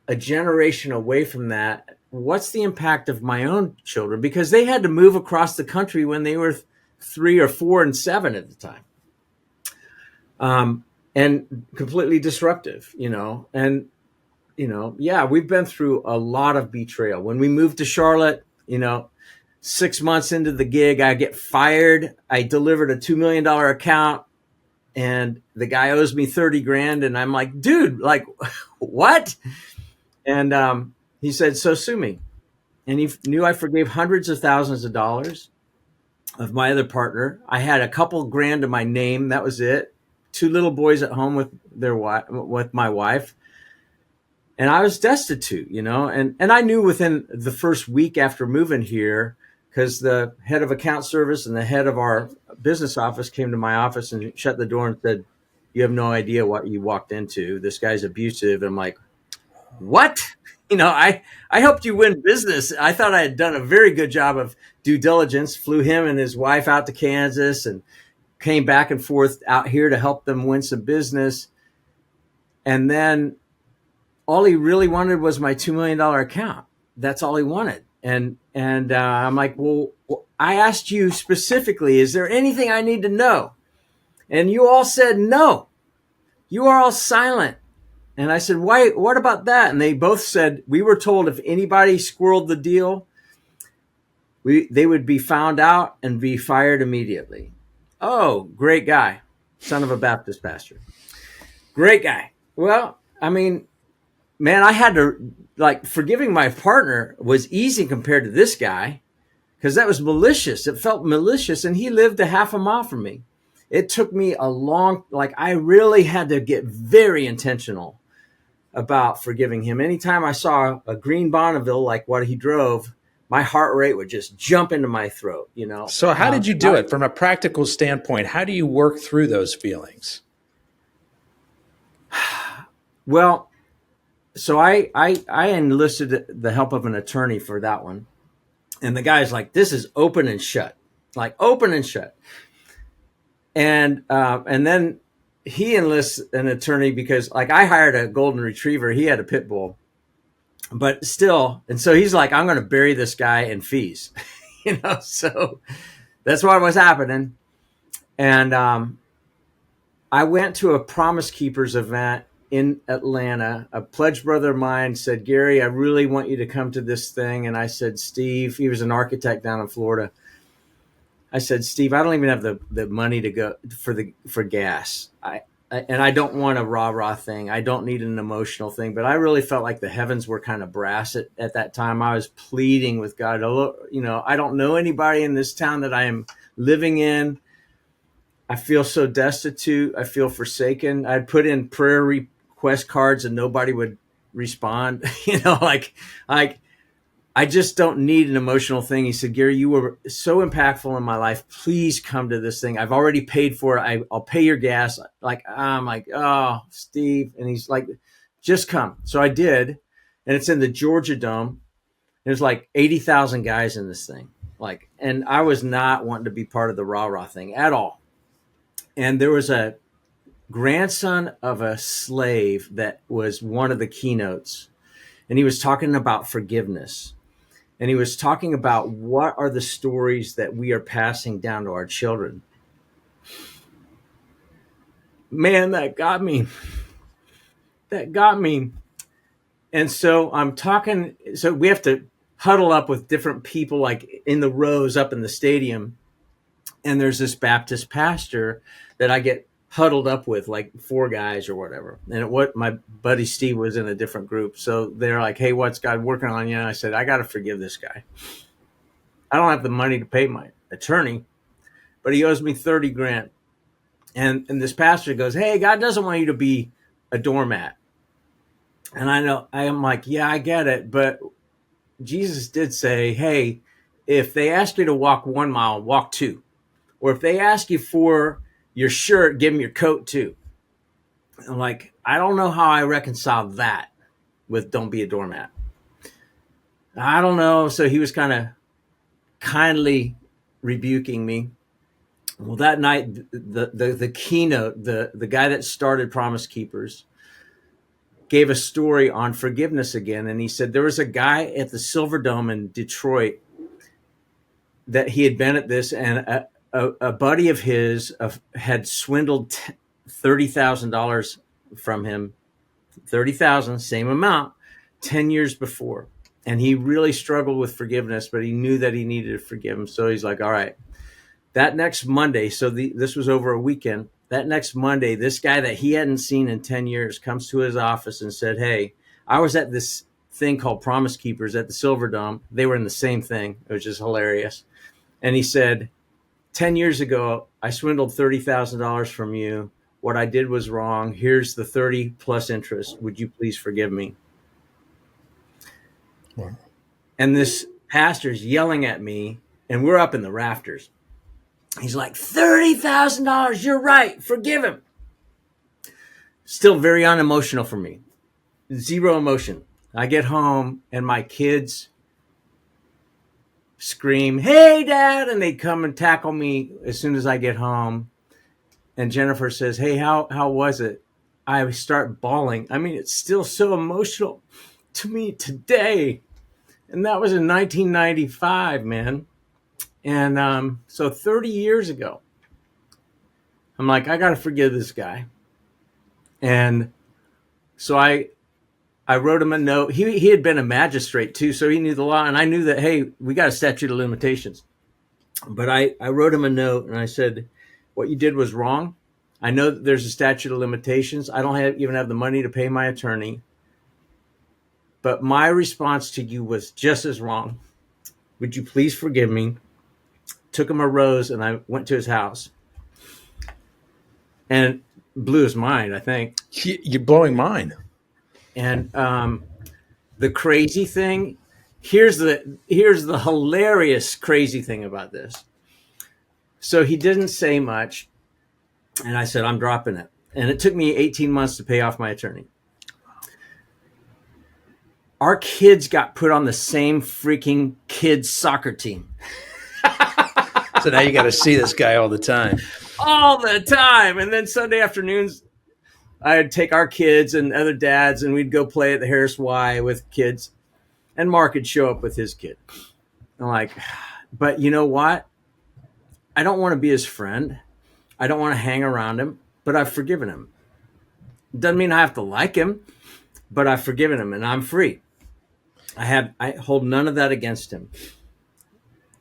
a generation away from that. What's the impact of my own children? Because they had to move across the country when they were 3 or 4 and 7 at the time. And completely disruptive, and, yeah, we've been through a lot of betrayal. When we moved to Charlotte, 6 months into the gig, I get fired. I delivered a $2 million account and the guy owes me 30 grand. And I'm like, dude, like, what? And he said, so sue me. And he knew I forgave hundreds of thousands of dollars of my other partner. I had a couple grand to my name. That was it. 2 little boys at home with my wife. And I was destitute, and I knew within the first week after moving here, because the head of account service and the head of our business office came to my office and shut the door and said, you have no idea what you walked into. This guy's abusive. And I'm like, what? I helped you win business. I thought I had done a very good job of due diligence, flew him and his wife out to Kansas and came back and forth out here to help them win some business. And then all he really wanted was my $2 million account. That's all he wanted. And I'm like, well, I asked you specifically, is there anything I need to know? And you all said, no, you are all silent. And I said, why? What about that? And they both said, we were told if anybody squirreled the deal, they would be found out and be fired immediately. Oh, great guy. Son of a Baptist pastor. Great guy. Well, I mean, man, I had to, like, forgiving my partner was easy compared to this guy because that was malicious. It felt malicious, and he lived a half a mile from me. It took me I really had to get very intentional about forgiving him. Anytime I saw a green Bonneville, like what he drove, my heart rate would just jump into my throat, So how did you do it from a practical standpoint? How do you work through those feelings? Well, so I enlisted the help of an attorney for that one. And the guy's like, this is open and shut, like open and shut. And then he enlists an attorney because, like, I hired a golden retriever. He had a pit bull, but still. And so he's like, I'm going to bury this guy in fees, so that's what was happening. And I went to a Promise Keepers event in Atlanta. A pledge brother of mine said, Gary, I really want you to come to this thing. And I said, Steve, he was an architect down in Florida. I said, Steve, I don't even have the money to go for gas. And I don't want a rah-rah thing. I don't need an emotional thing. But I really felt like the heavens were kind of brass at that time. I was pleading with God. I don't know anybody in this town that I am living in. I feel so destitute. I feel forsaken. I'd put in prayer request cards and nobody would respond. Like I just don't need an emotional thing. He said, Gary, you were so impactful in my life. Please come to this thing. I've already paid for it. I'll pay your gas. I'm like, oh, Steve. And he's like, just come. So I did. And it's in the Georgia Dome. There's like 80,000 guys in this thing. And I was not wanting to be part of the rah-rah thing at all. And there was a grandson of a slave that was one of the keynotes. And he was talking about forgiveness. And he was talking about what are the stories that we are passing down to our children. Man, that got me. That got me. And so I'm talking. So we have to huddle up with different people, like in the rows up in the stadium. And there's this Baptist pastor that I get huddled up with, like 4 guys or whatever. And what my buddy Steve was in a different group. So they're like, hey, what's God working on you? And I said, I got to forgive this guy. I don't have the money to pay my attorney, but he owes me 30 grand. And this pastor goes, hey, God doesn't want you to be a doormat. And I am like, yeah, I get it. But Jesus did say, hey, if they ask you to walk 1 mile, walk 2. Or if they ask you for your shirt, give them your coat too. I'm like, I don't know how I reconcile that with don't be a doormat. I don't know. So he was kind of kindly rebuking me. Well, that night, the keynote, the guy that started Promise Keepers gave a story on forgiveness again. And he said there was a guy at the Silver Dome in Detroit that he had been at this, and a buddy of his had swindled $30,000 from him, 30,000, same amount, 10 years before. And he really struggled with forgiveness, but he knew that he needed to forgive him. So he's like, all right, that next Monday, so this was over a weekend, that next Monday, this guy that he hadn't seen in 10 years comes to his office and said, hey, I was at this thing called Promise Keepers at the Silver Dome. They were in the same thing. It was just hilarious. And he said, 10 years ago, I swindled $30,000 from you. What I did was wrong. Here's the 30 plus interest. Would you please forgive me? Wow. And this pastor's yelling at me, and we're up in the rafters. He's like, $30,000. You're right. Forgive him. Still very unemotional for me. Zero emotion. I get home, and my kids scream, hey, Dad, and they come and tackle me as soon as I get home. And Jennifer says, hey, how was it? I start bawling. I mean, it's still so emotional to me today. And that was in 1995, man. And so 30 years ago, I'm like, I got to forgive this guy. And so I wrote him a note. He had been a magistrate too, so he knew the law. And I knew that, hey, we got a statute of limitations. But I wrote him a note and I said, what you did was wrong. I know that there's a statute of limitations. I don't even have the money to pay my attorney. But my response to you was just as wrong. Would you please forgive me? Took him a rose and I went to his house. And blew his mind, I think. You're blowing mine. And the crazy thing, here's the hilarious crazy thing about this. So he didn't say much, and I said, I'm dropping it. And it took me 18 months to pay off my attorney. Our kids got put on the same freaking kids soccer team. So now you got to see this guy all the time. All the time. And then Sunday afternoons, I'd take our kids and other dads, and we'd go play at the Harris Y with kids. And Mark would show up with his kid. I'm like, but you know what? I don't want to be his friend. I don't want to hang around him, but I've forgiven him. Doesn't mean I have to like him, but I've forgiven him, and I'm free. I hold none of that against him.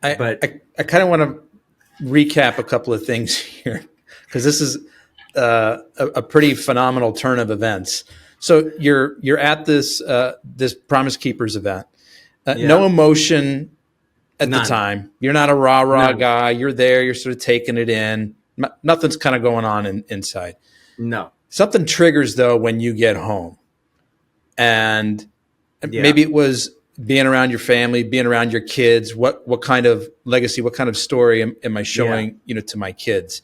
I kind of want to recap a couple of things here, because this is a pretty phenomenal turn of events. So you're at this Promise Keepers event, no emotion at the None. time. You're not a rah-rah None. guy. You're there. You're sort of taking it in. Nothing's kind of going on inside. No. Something triggers, though, when you get home. And Yeah. maybe it was being around your family, being around your kids. What kind of legacy, what kind of story am I showing, to my kids?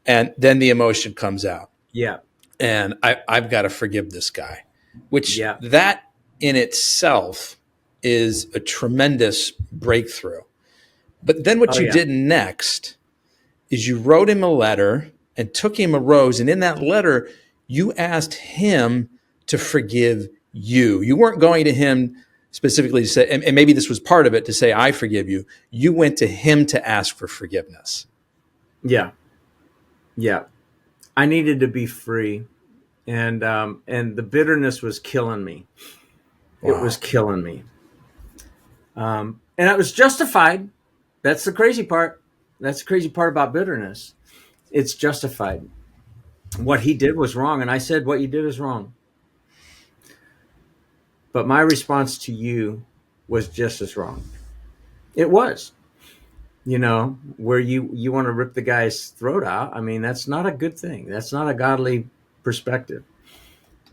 And then the emotion comes out. Yeah. And I've got to forgive this guy, which Yeah. that in itself is a tremendous breakthrough. But then what you did next is you wrote him a letter and took him a rose. And in that letter, you asked him to forgive you. You weren't going to him specifically to say, and maybe this was part of it, to say, I forgive you. You went to him to ask for forgiveness. Yeah. Yeah. I needed to be free. And the bitterness was killing me. Wow. It was killing me. And it was justified. That's the crazy part. That's the crazy part about bitterness. It's justified. What he did was wrong. And I said, what you did is wrong. But my response to you was just as wrong. It was, where you want to rip the guy's throat out. I mean, that's not a good thing. That's not a godly perspective.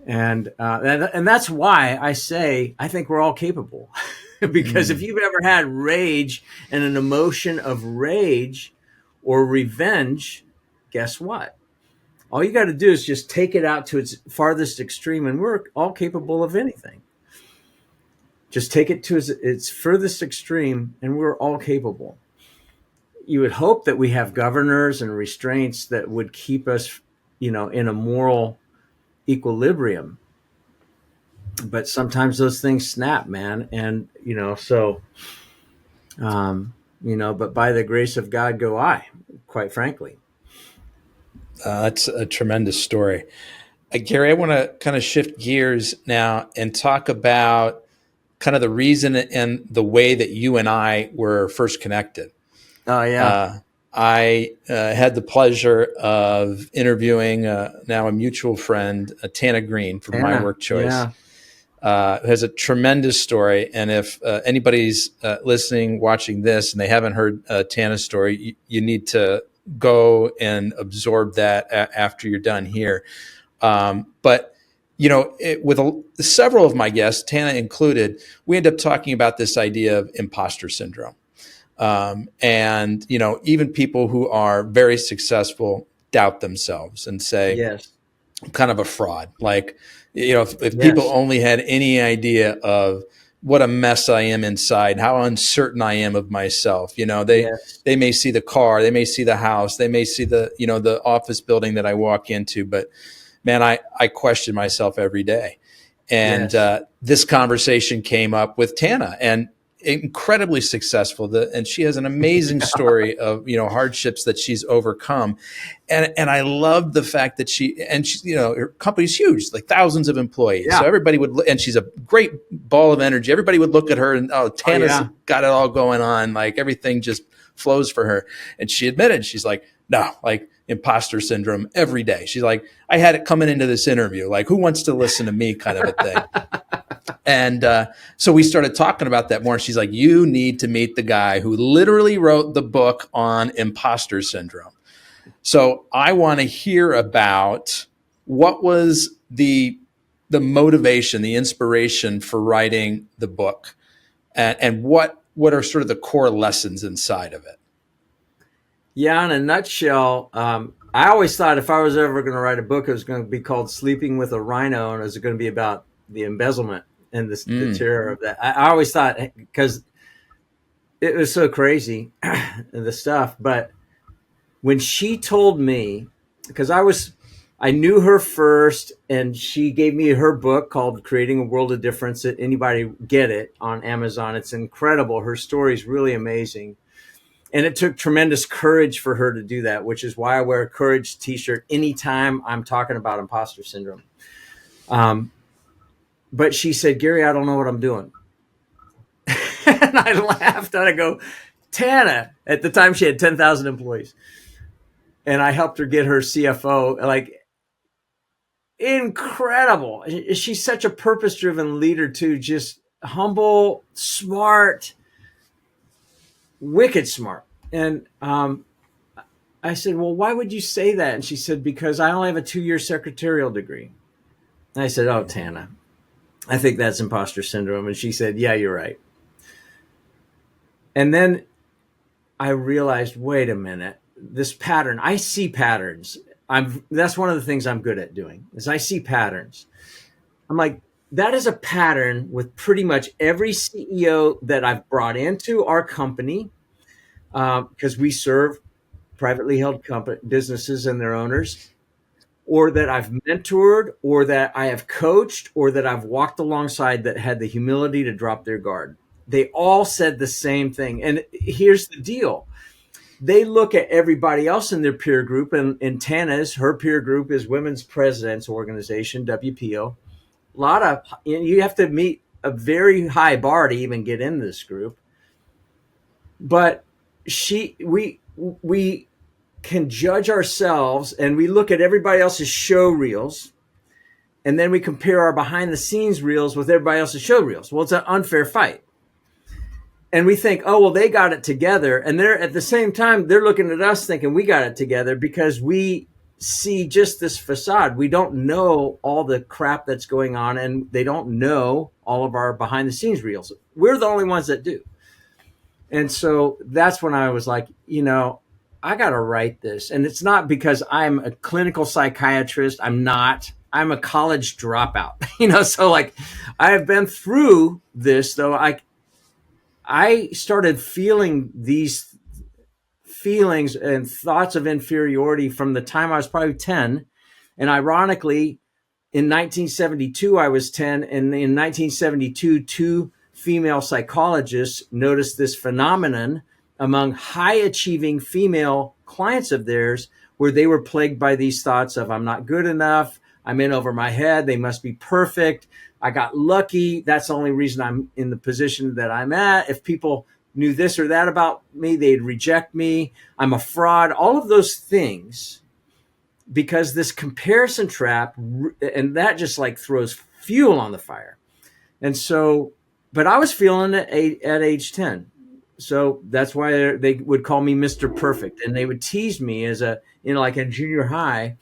And that's why I say, I think we're all capable. Because if you've ever had rage and an emotion of rage or revenge, guess what? All you got to do is just take it out to its farthest extreme, and we're all capable of anything. Just take it to its furthest extreme, and we're all capable. You would hope that we have governors and restraints that would keep us, in a moral equilibrium. But sometimes those things snap, man. And, but by the grace of God go I, quite frankly. That's a tremendous story. Gary, I want to kind of shift gears now and talk about kind of the reason and the way that you and I were first connected. Oh, yeah. I had the pleasure of interviewing now a mutual friend, Tana Green from My Work Choice. Yeah. Has a tremendous story. And if anybody's listening, watching this, and they haven't heard Tana's story, you need to go and absorb that after you're done here. But with several of my guests, Tana included, we end up talking about this idea of imposter syndrome. And even people who are very successful doubt themselves and say, yes, I'm kind of a fraud. Like, if people only had any idea of what a mess I am inside, how uncertain I am of myself, they may see the car, they may see the house, they may see the office building that I walk into, but man, I question myself every day. And this conversation came up with Tana, and incredibly successful. And she has an amazing story of, hardships that she's overcome. And I love the fact that her company's huge, like thousands of employees. Yeah. So everybody and she's a great ball of energy. Everybody would look at her and, Tana's got it all going on. Like everything just flows for her. And she admitted, she's like, no, like imposter syndrome every day. She's like, I had it coming into this interview. Like, who wants to listen to me kind of a thing. And so we started talking about that more. She's like, you need to meet the guy who literally wrote the book on imposter syndrome. So I want to hear about what was the motivation, the inspiration for writing the book, and what are sort of the core lessons inside of it. Yeah, in a nutshell, I always thought if I was ever going to write a book, it was going to be called Sleeping with a Rhino, and it was going to be about the embezzlement and the terror of that. I always thought, because it was so crazy, the stuff. But when she told me, because I knew her first, and she gave me her book called Creating a World of Difference. Anybody get it on Amazon? It's incredible. Her story is really amazing. And it took tremendous courage for her to do that, which is why I wear a courage t-shirt anytime I'm talking about imposter syndrome. But she said, Gary, I don't know what I'm doing. And I laughed and I go, Tana, at the time she had 10,000 employees. And I helped her get her CFO, like incredible. She's such a purpose-driven leader too, just humble, smart, wicked smart. And I said, well, why would you say that? And she said, because I only have a 2-year secretarial degree. And I said, oh, Tana, I think that's imposter syndrome. And she said, yeah, you're right. And then I realized, wait a minute, this pattern, I see patterns. That's one of the things I'm good at doing is I see patterns. I'm like, that is a pattern with pretty much every CEO that I've brought into our company, because we serve privately held businesses and their owners, or that I've mentored, or that I have coached, or that I've walked alongside that had the humility to drop their guard. They all said the same thing. And here's the deal. They look at everybody else in their peer group, and Tana's, her peer group is Women's Presidents Organization, WPO. A lot of, you have to meet a very high bar to even get in this group. But we can judge ourselves, and we look at everybody else's show reels, and then we compare our behind the scenes reels with everybody else's show reels. Well, it's an unfair fight. And we think, oh, well, they got it together. And they're at the same time, they're looking at us thinking we got it together because we see just this facade. We don't know all the crap that's going on, and they don't know all of our behind the scenes reels. We're the only ones that do. And so that's when I was like, I got to write this. And it's not because I'm a clinical psychiatrist. I'm not. I'm a college dropout, so like I have been through this, though. I started feeling these feelings and thoughts of inferiority from the time I was probably 10. And ironically, in 1972, I was 10. And in 1972, 2 female psychologists noticed this phenomenon among high achieving female clients of theirs, where they were plagued by these thoughts of, I'm not good enough. I'm in over my head. They must be perfect. I got lucky. That's the only reason I'm in the position that I'm at. If people knew this or that about me, they'd reject me. I'm a fraud. All of those things, because this comparison trap, and that just like throws fuel on the fire. And so, but I was feeling it at age 10. So that's why they would call me Mr. Perfect. And they would tease me as like in junior high.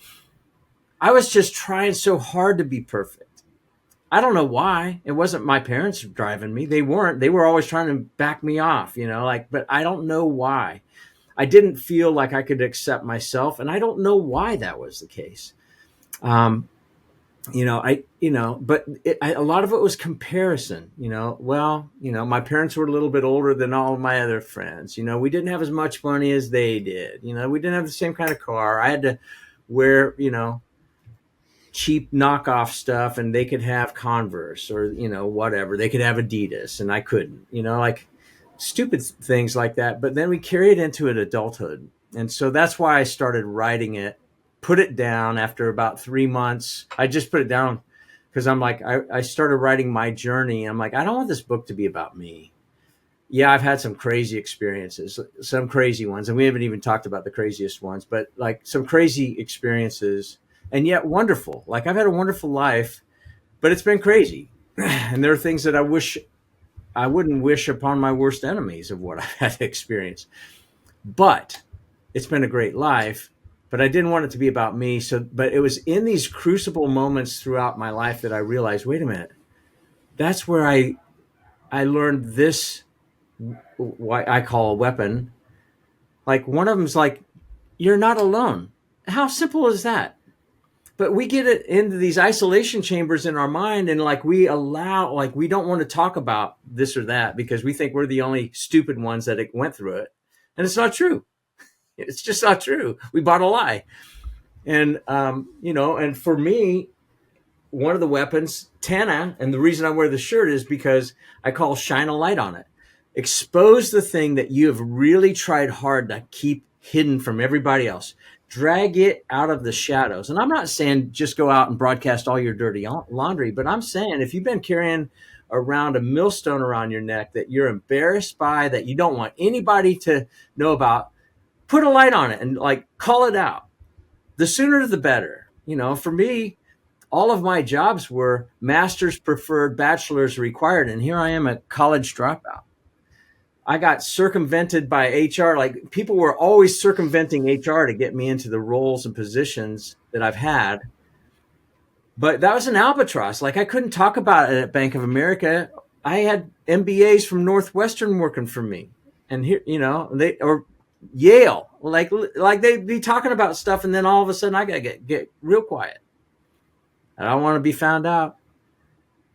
I was just trying so hard to be perfect. I don't know why. It wasn't my parents driving me. They weren't. They were always trying to back me off, but I don't know why. I didn't feel like I could accept myself, and I don't know why that was the case. But a lot of it was comparison, my parents were a little bit older than all of my other friends. We didn't have as much money as they did. We didn't have the same kind of car. I had to wear, cheap knockoff stuff, and they could have Converse or, whatever. They could have Adidas and I couldn't, like stupid things like that. But then we carry it into an adulthood. And so that's why I started writing it, put it down after about 3 months. I just put it down because I'm like, I started writing my journey. I'm like, I don't want this book to be about me. Yeah, I've had some crazy experiences, some crazy ones. And we haven't even talked about the craziest ones, but like some crazy experiences. And yet wonderful. Like I've had a wonderful life, but it's been crazy. And there are things that I wouldn't wish upon my worst enemies of what I've had to experience. But it's been a great life, but I didn't want it to be about me. But it was in these crucible moments throughout my life that I realized, wait a minute, that's where I learned this, what I call a weapon. Like one of them's like, you're not alone. How simple is that? But we get it into these isolation chambers in our mind, and like we don't want to talk about this or that because we think we're the only stupid ones that went through it. And it's not true. It's just not true. We bought a lie. And, and for me, one of the weapons, Tana, and the reason I wear the shirt is because I call shine a light on it. Expose the thing that you have really tried hard to keep hidden from everybody else. Drag it out of the shadows. And I'm not saying just go out and broadcast all your dirty laundry, but I'm saying if you've been carrying around a millstone around your neck that you're embarrassed by, that you don't want anybody to know about, put a light on it and like call it out. The sooner the better. For me, all of my jobs were master's preferred, bachelor's required. And here I am, a college dropout. I got circumvented by HR. Like people were always circumventing HR to get me into the roles and positions that I've had. But that was an albatross. Like I couldn't talk about it at Bank of America. I had MBAs from Northwestern working for me, and here, they or Yale. Like they'd be talking about stuff, and then all of a sudden I gotta get real quiet. I don't want to be found out.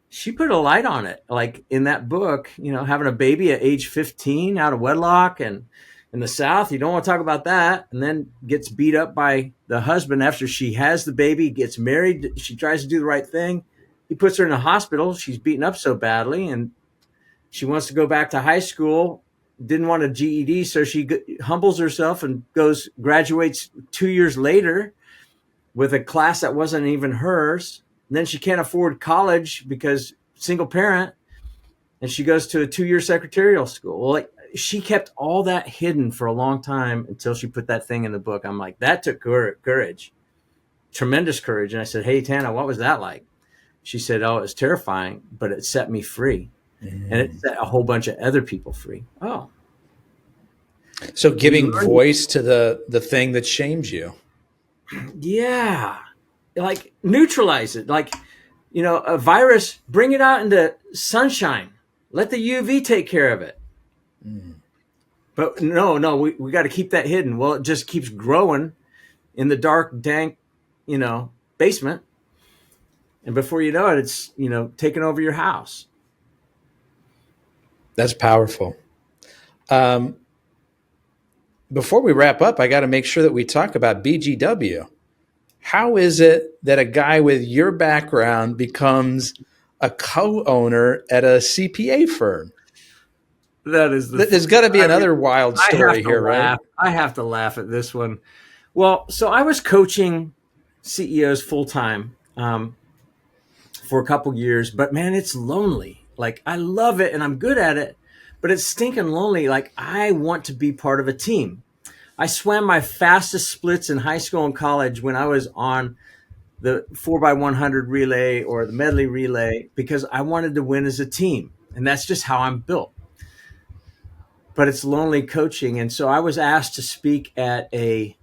She put a light on it. Like in that book, having a baby at age 15 out of wedlock, and in the South, you don't want to talk about that. And then gets beat up by the husband after she has the baby, gets married. She tries to do the right thing. He puts her in a hospital. She's beaten up so badly, and she wants to go back to high school. Didn't want a GED, so she humbles herself and graduates 2 years later with a class that wasn't even hers. And then she can't afford college because single parent, and she goes to a 2-year secretarial school. Well, like she kept all that hidden for a long time until she put that thing in the book. I'm like, that took courage, tremendous courage. And I said, hey, Tana, what was that like? She said, oh, it was terrifying, but it set me free. And it set a whole bunch of other people free. Oh. So giving voice to the thing that shames you. Yeah. Like neutralize it. Like, a virus, bring it out into sunshine. Let the UV take care of it. But no, we got to keep that hidden. Well, it just keeps growing in the dark, dank, basement. And before you know it, it's, taking over your house. That's powerful. Before we wrap up, I got to make sure that we talk about BGW. How is it that a guy with your background becomes a co-owner at a CPA firm? There's got to be another wild story here, right? I have to laugh at this one. Well, so I was coaching CEOs full time for a couple years, but man, it's lonely. Like I love it and I'm good at it, but it's stinking lonely. Like I want to be part of a team. I swam my fastest splits in high school and college when I was on the 4x100 relay or the medley relay because I wanted to win as a team. And that's just how I'm built. But it's lonely coaching. And so I was asked to speak at an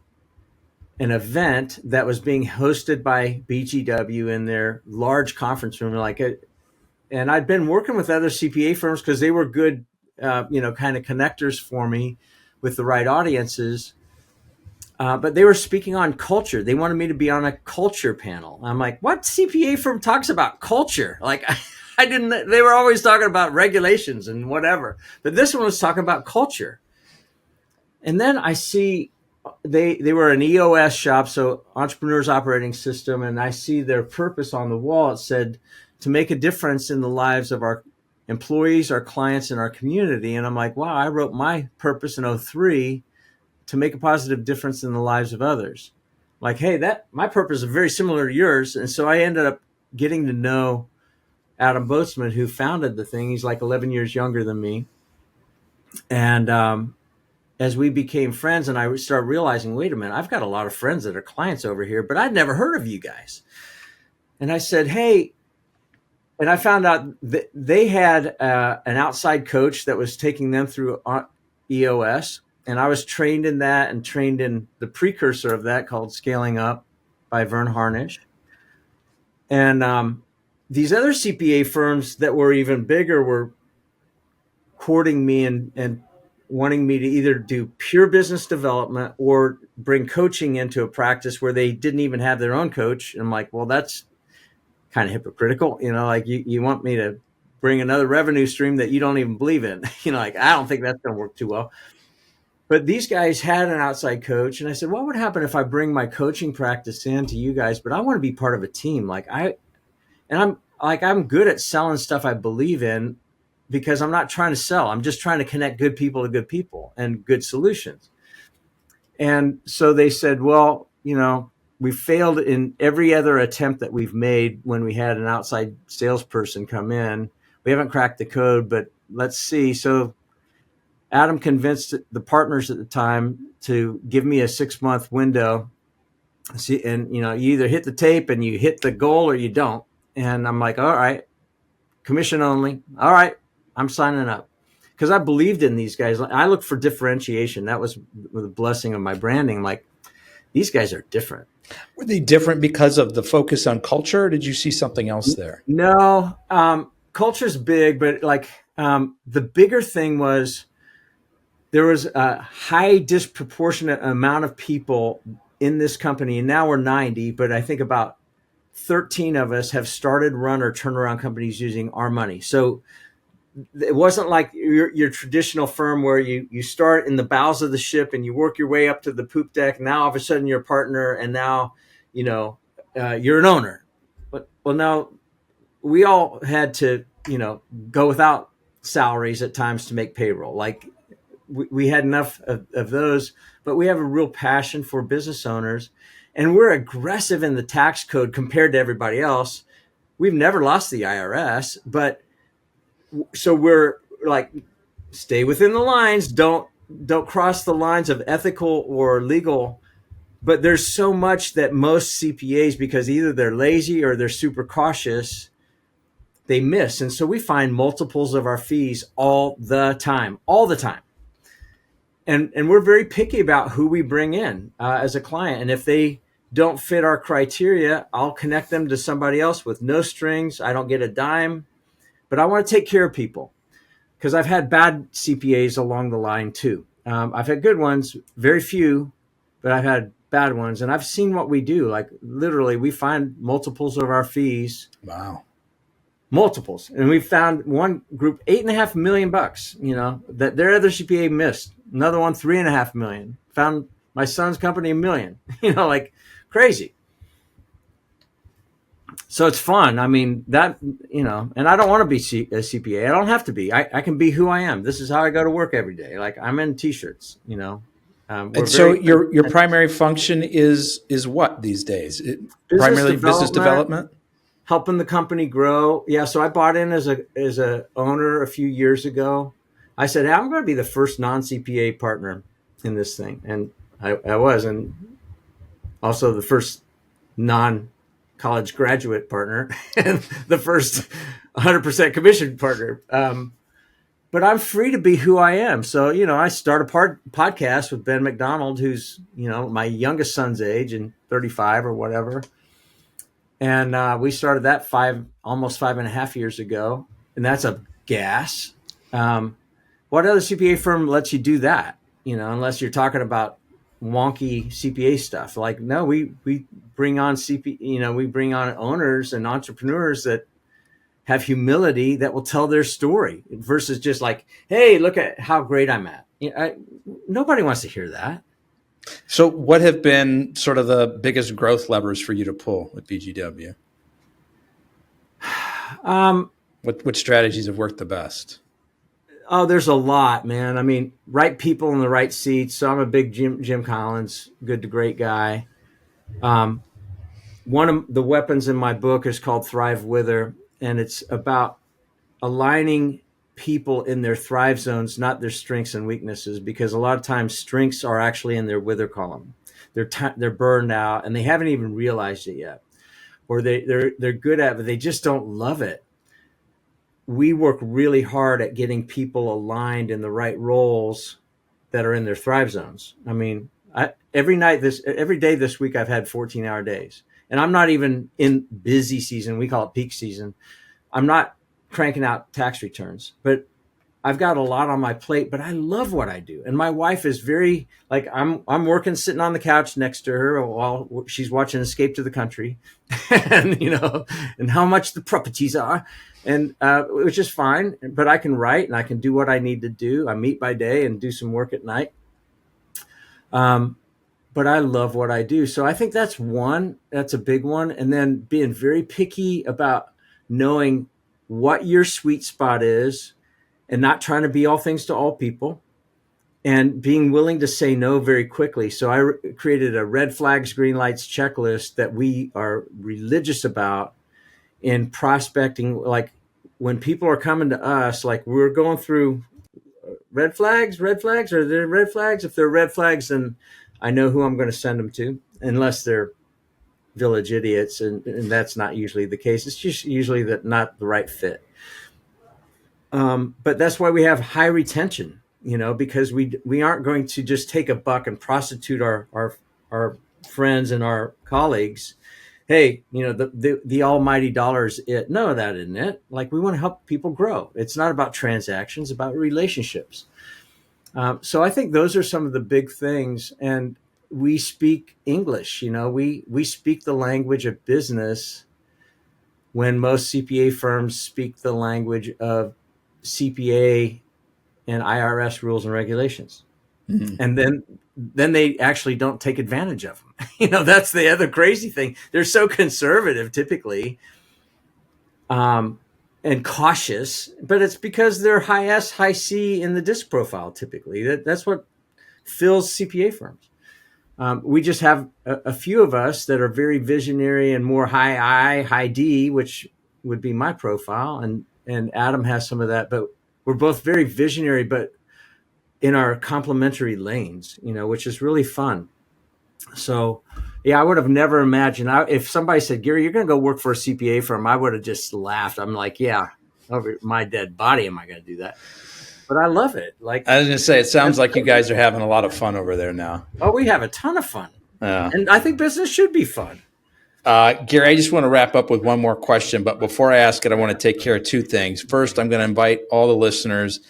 event that was being hosted by BGW in their large conference room. And I'd been working with other CPA firms because they were good, kind of connectors for me with the right audiences. But they were speaking on culture. They wanted me to be on a culture panel. I'm like, what CPA firm talks about culture? Like I didn't, they were always talking about regulations and whatever, but this one was talking about culture. And then I see they were an EOS shop. So Entrepreneurs Operating System. And I see their purpose on the wall. It said to make a difference in the lives of our employees, our clients, and our community. And I'm like, wow, I wrote my purpose in 2003 to make a positive difference in the lives of others. Like, hey, my purpose is very similar to yours. And so I ended up getting to know Adam Boatsman, who founded the thing. He's like 11 years younger than me. And as we became friends and I started realizing, wait a minute, I've got a lot of friends that are clients over here, but I'd never heard of you guys. And I said, hey, and I found out that they had an outside coach that was taking them through EOS. And I was trained in that and trained in the precursor of that called Scaling Up by Vern Harnish. And these other CPA firms that were even bigger were courting me and wanting me to either do pure business development or bring coaching into a practice where they didn't even have their own coach. And I'm like, well, that's kind of hypocritical. Like you want me to bring another revenue stream that you don't even believe in. Like I don't think that's going to work too well. But these guys had an outside coach. And I said, what would happen if I bring my coaching practice in to you guys, but I want to be part of a team. I'm good at selling stuff I believe in because I'm not trying to sell. I'm just trying to connect good people to good people and good solutions. And so they said, well, we failed in every other attempt that we've made when we had an outside salesperson come in. We haven't cracked the code, but let's see. So Adam convinced the partners at the time to give me a 6-month window. See, and you either hit the tape and you hit the goal or you don't. And I'm like, all right, commission only. All right, I'm signing up. because I believed in these guys. I look for differentiation. That was the blessing of my branding. Like, these guys are different. Were they different because of the focus on culture, or did you see something else there? No, culture's big, but like the bigger thing was there was a high disproportionate amount of people in this company, and now we're 90, but I think about 13 of us have started, run, or turnaround companies using our money. So it wasn't like your traditional firm where you start in the bowels of the ship and you work your way up to the poop deck. Now all of a sudden you're a partner, and now you're an owner. But well, now we all had to go without salaries at times to make payroll. Like we had enough of those, but we have a real passion for business owners, and we're aggressive in the tax code compared to everybody else. We've never lost the IRS, but so we're like, stay within the lines. Don't cross the lines of ethical or legal. But there's so much that most CPAs, because either they're lazy or they're super cautious, they miss. And so we find multiples of our fees all the time. And we're very picky about who we bring in as a client. And if they don't fit our criteria, I'll connect them to somebody else with no strings. I don't get a dime, but I want to take care of people, because I've had bad CPAs along the line too. I've had good ones, very few, but I've had bad ones. And I've seen what we do. Like, literally, we find multiples of our fees. Wow. Multiples. And we found one group, $8.5 million, that their other CPA missed. Another one, $3.5 million. Found my son's company $1 million, like crazy. So it's fun. I mean, that, and I don't want to be a CPA. I don't have to be. I can be who I am. This is how I go to work every day. Like, I'm in t-shirts, And so your primary function is what these days? Primarily business development? Helping the company grow. Yeah. So I bought in as a owner a few years ago. I said, hey, I'm going to be the first non-CPA partner in this thing. And I was, and also the first non-college graduate partner and the first 100% commission partner. But I'm free to be who I am. So, I start a podcast with Ben McDonald, who's, my youngest son's age, and 35 or whatever. And we started that almost 5.5 years ago. And that's a gas. What other CPA firm lets you do that? Unless you're talking about wonky CPA stuff. Like, no, we bring on we bring on owners and entrepreneurs that have humility, that will tell their story, versus just like, hey, look at how great I'm at. Nobody wants to hear that. So what have been sort of the biggest growth levers for you to pull with BGW? What strategies have worked the best? Oh, there's a lot, man. I mean, right people in the right seats. So I'm a big Jim Collins, good to great guy. One of the weapons in my book is called Thrive Wither, and it's about aligning people in their thrive zones, not their strengths and weaknesses, because a lot of times strengths are actually in their wither column. They're burned out and they haven't even realized it yet, or they're good at it, but they just don't love it. We work really hard at getting people aligned in the right roles that are in their thrive zones. I mean, every day this week, I've had 14-hour days, and I'm not even in busy season. We call it peak season. I'm not cranking out tax returns, but I've got a lot on my plate, but I love what I do. And my wife is very, like, I'm working, sitting on the couch next to her while she's watching Escape to the Country and, and how much the properties are, and which is fine, but I can write and I can do what I need to do. I meet by day and do some work at night. But I love what I do. So I think that's a big one. And then being very picky about knowing what your sweet spot is, and not trying to be all things to all people, and being willing to say no very quickly. So I created a red flags, green lights checklist that we are religious about in prospecting. Like, when people are coming to us, like, we're going through red flags, are there red flags? If they're red flags, then I know who I'm going to send them to, unless they're village idiots. And that's not usually the case. It's just usually not the right fit. But that's why we have high retention, because we aren't going to just take a buck and prostitute our friends and our colleagues. Hey, the almighty dollar is it. No, that isn't it. Like, we want to help people grow. It's not about transactions, about relationships. So I think those are some of the big things. And we speak English. We speak the language of business when most CPA firms speak the language of CPA and IRS rules and regulations. Mm-hmm. And then they actually don't take advantage of them. That's the other crazy thing. They're so conservative typically, and cautious, but it's because they're high S, high C in the disc profile. Typically, that's what fills CPA firms. We just have a few of us that are very visionary and more high I, high D, which would be my profile, and Adam has some of that. But we're both very visionary, but in our complementary lanes, which is really fun. So, yeah, I would have never imagined. If somebody said, Gary, you're going to go work for a CPA firm, I would have just laughed. I'm like, yeah, over my dead body, am I going to do that? But I love it. Like, I was going to say, it sounds like you guys are having a lot of fun over there now. Oh, we have a ton of fun. And I think business should be fun. Gary, I just want to wrap up with one more question. But before I ask it, I want to take care of two things. First, I'm going to invite all the listeners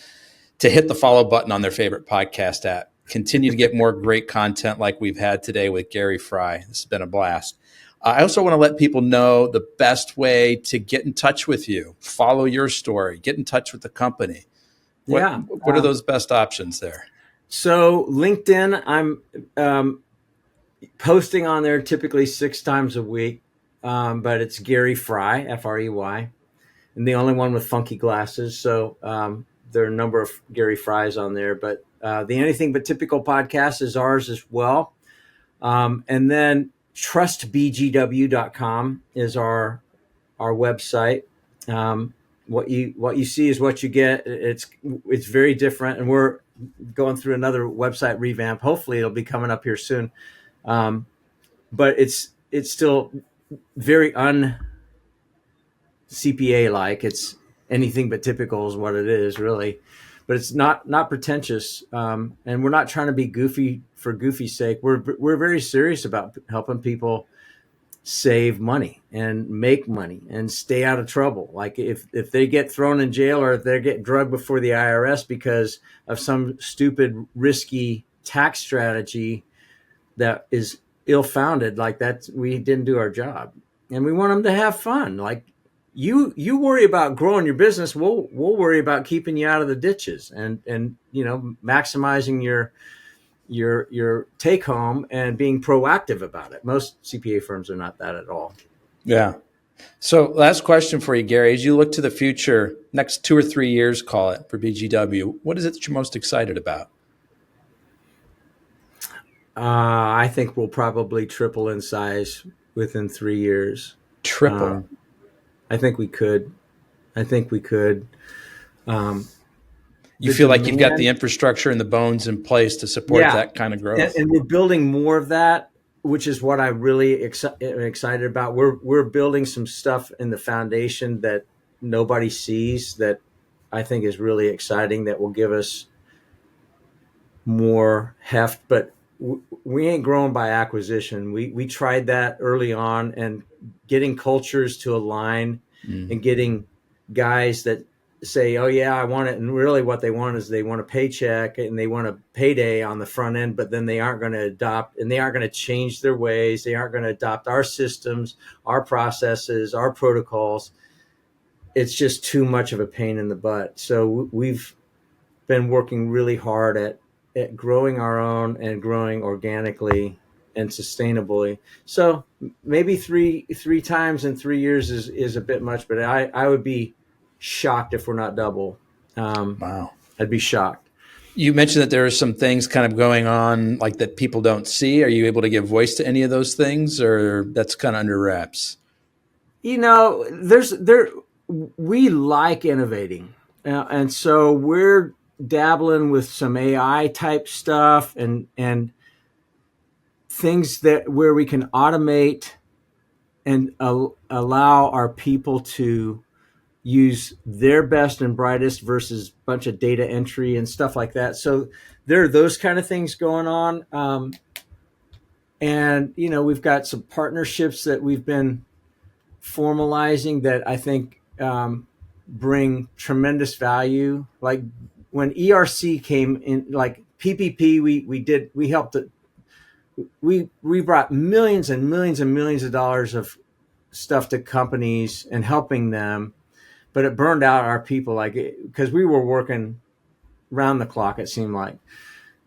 to hit the follow button on their favorite podcast app. Continue to get more great content like we've had today with Gary Frey. This has been a blast. I also want to let people know the best way to get in touch with you, follow your story, get in touch with the company. What are those best options there? So LinkedIn, I'm posting on there typically 6 times a week, but it's Gary Frey, Frey, and the only one with funky glasses. So there are a number of Gary Freys on there, but the Anything But Typical podcast is ours as well. And then trustbgw.com is our website. What you see is what you get. It's very different, and we're going through another website revamp. Hopefully it'll be coming up here soon. But it's still very CPA like. It's anything but typical is what it is, really. But it's not pretentious, and we're not trying to be goofy for goofy's sake. We're very serious about helping people save money and make money and stay out of trouble. Like if they get thrown in jail or if they get drugged before the IRS because of some stupid, risky tax strategy that is ill-founded, like that, we didn't do our job. And we want them to have fun. Like you worry about growing your business, we'll worry about keeping you out of the ditches and maximizing your take home and being proactive about it. Most CPA firms are not that at all. Yeah. So last question for you, Gary, as you look to the future, next 2 or 3 years, call it, for BGW, what is it that you're most excited about? I think we'll probably triple in size within 3 years. Triple? I think we could. You feel like you've got the infrastructure and the bones in place to support that kind of growth. And we're building more of that, which is what I really am excited about. We're building some stuff in the foundation that nobody sees that I think is really exciting, that will give us more heft. But we ain't growing by acquisition. We tried that early on, and getting cultures to align and getting guys that say, oh yeah, I want it. And really what they want is they want a paycheck and they want a payday on the front end, but then they aren't going to adopt and they aren't going to change their ways. They aren't going to adopt our systems, our processes, our protocols. It's just too much of a pain in the butt. So we've been working really hard at growing our own and growing organically and sustainably. So maybe three times in 3 years is a bit much, but I would be shocked if we're not double. Wow. I'd be shocked. You mentioned that there are some things kind of going on like that people don't see. Are you able to give voice to any of those things, or that's kind of under wraps? We like innovating. And so we're dabbling with some AI type stuff and things where we can automate and allow our people to use their best and brightest versus a bunch of data entry and stuff like that. So there are those kind of things going on. And, we've got some partnerships that we've been formalizing that I think bring tremendous value. Like when ERC came in, like PPP, we helped it. We brought millions and millions and millions of dollars of stuff to companies and helping them, but it burned out our people, like, because we were working round the clock, it seemed like.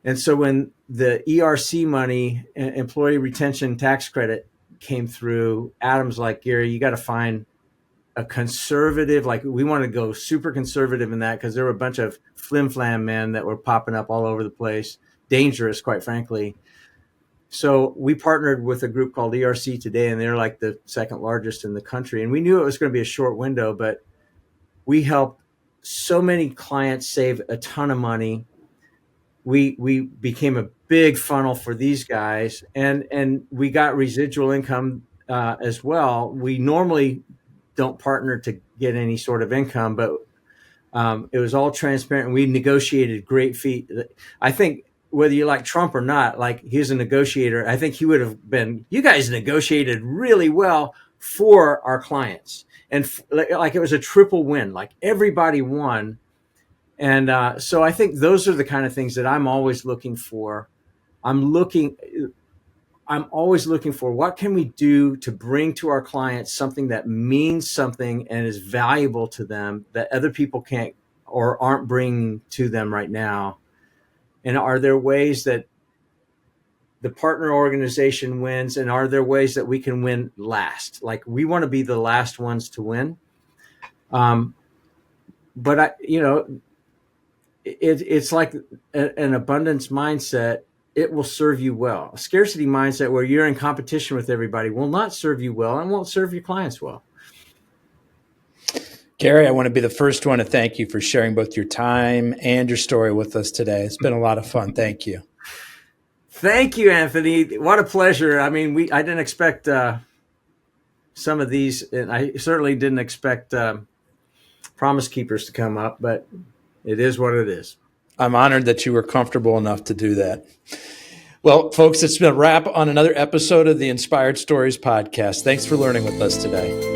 And so when the ERC money, employee retention tax credit, came through, Adam's like, Gary, you got to find a conservative, like we want to go super conservative in that, because there were a bunch of flim-flam men that were popping up all over the place, dangerous, quite frankly. So we partnered with a group called ERC Today, and they're like the second largest in the country. And we knew it was going to be a short window, but we helped so many clients save a ton of money. We became a big funnel for these guys, and we got residual income as well. We normally don't partner to get any sort of income, but it was all transparent, and we negotiated great fee. I think whether you like Trump or not, like, he's a negotiator. I think he would have been, you guys negotiated really well for our clients. And like it was a triple win, like everybody won. And so I think those are the kind of things that I'm always looking for. I'm always looking for, what can we do to bring to our clients something that means something and is valuable to them that other people can't or aren't bringing to them right now? And are there ways that the partner organization wins, and are there ways that we can win last? Like, we want to be the last ones to win. But it's like an abundance mindset. It will serve you well. A scarcity mindset where you're in competition with everybody will not serve you well and won't serve your clients well. Gary, I want to be the first one to thank you for sharing both your time and your story with us today. It's been a lot of fun. Thank you. Thank you, Anthony. What a pleasure. I mean, I didn't expect some of these, and I certainly didn't expect Promise Keepers to come up, but it is what it is. I'm honored that you were comfortable enough to do that. Well, folks, it's been a wrap on another episode of the Inspired Stories podcast. Thanks for learning with us today.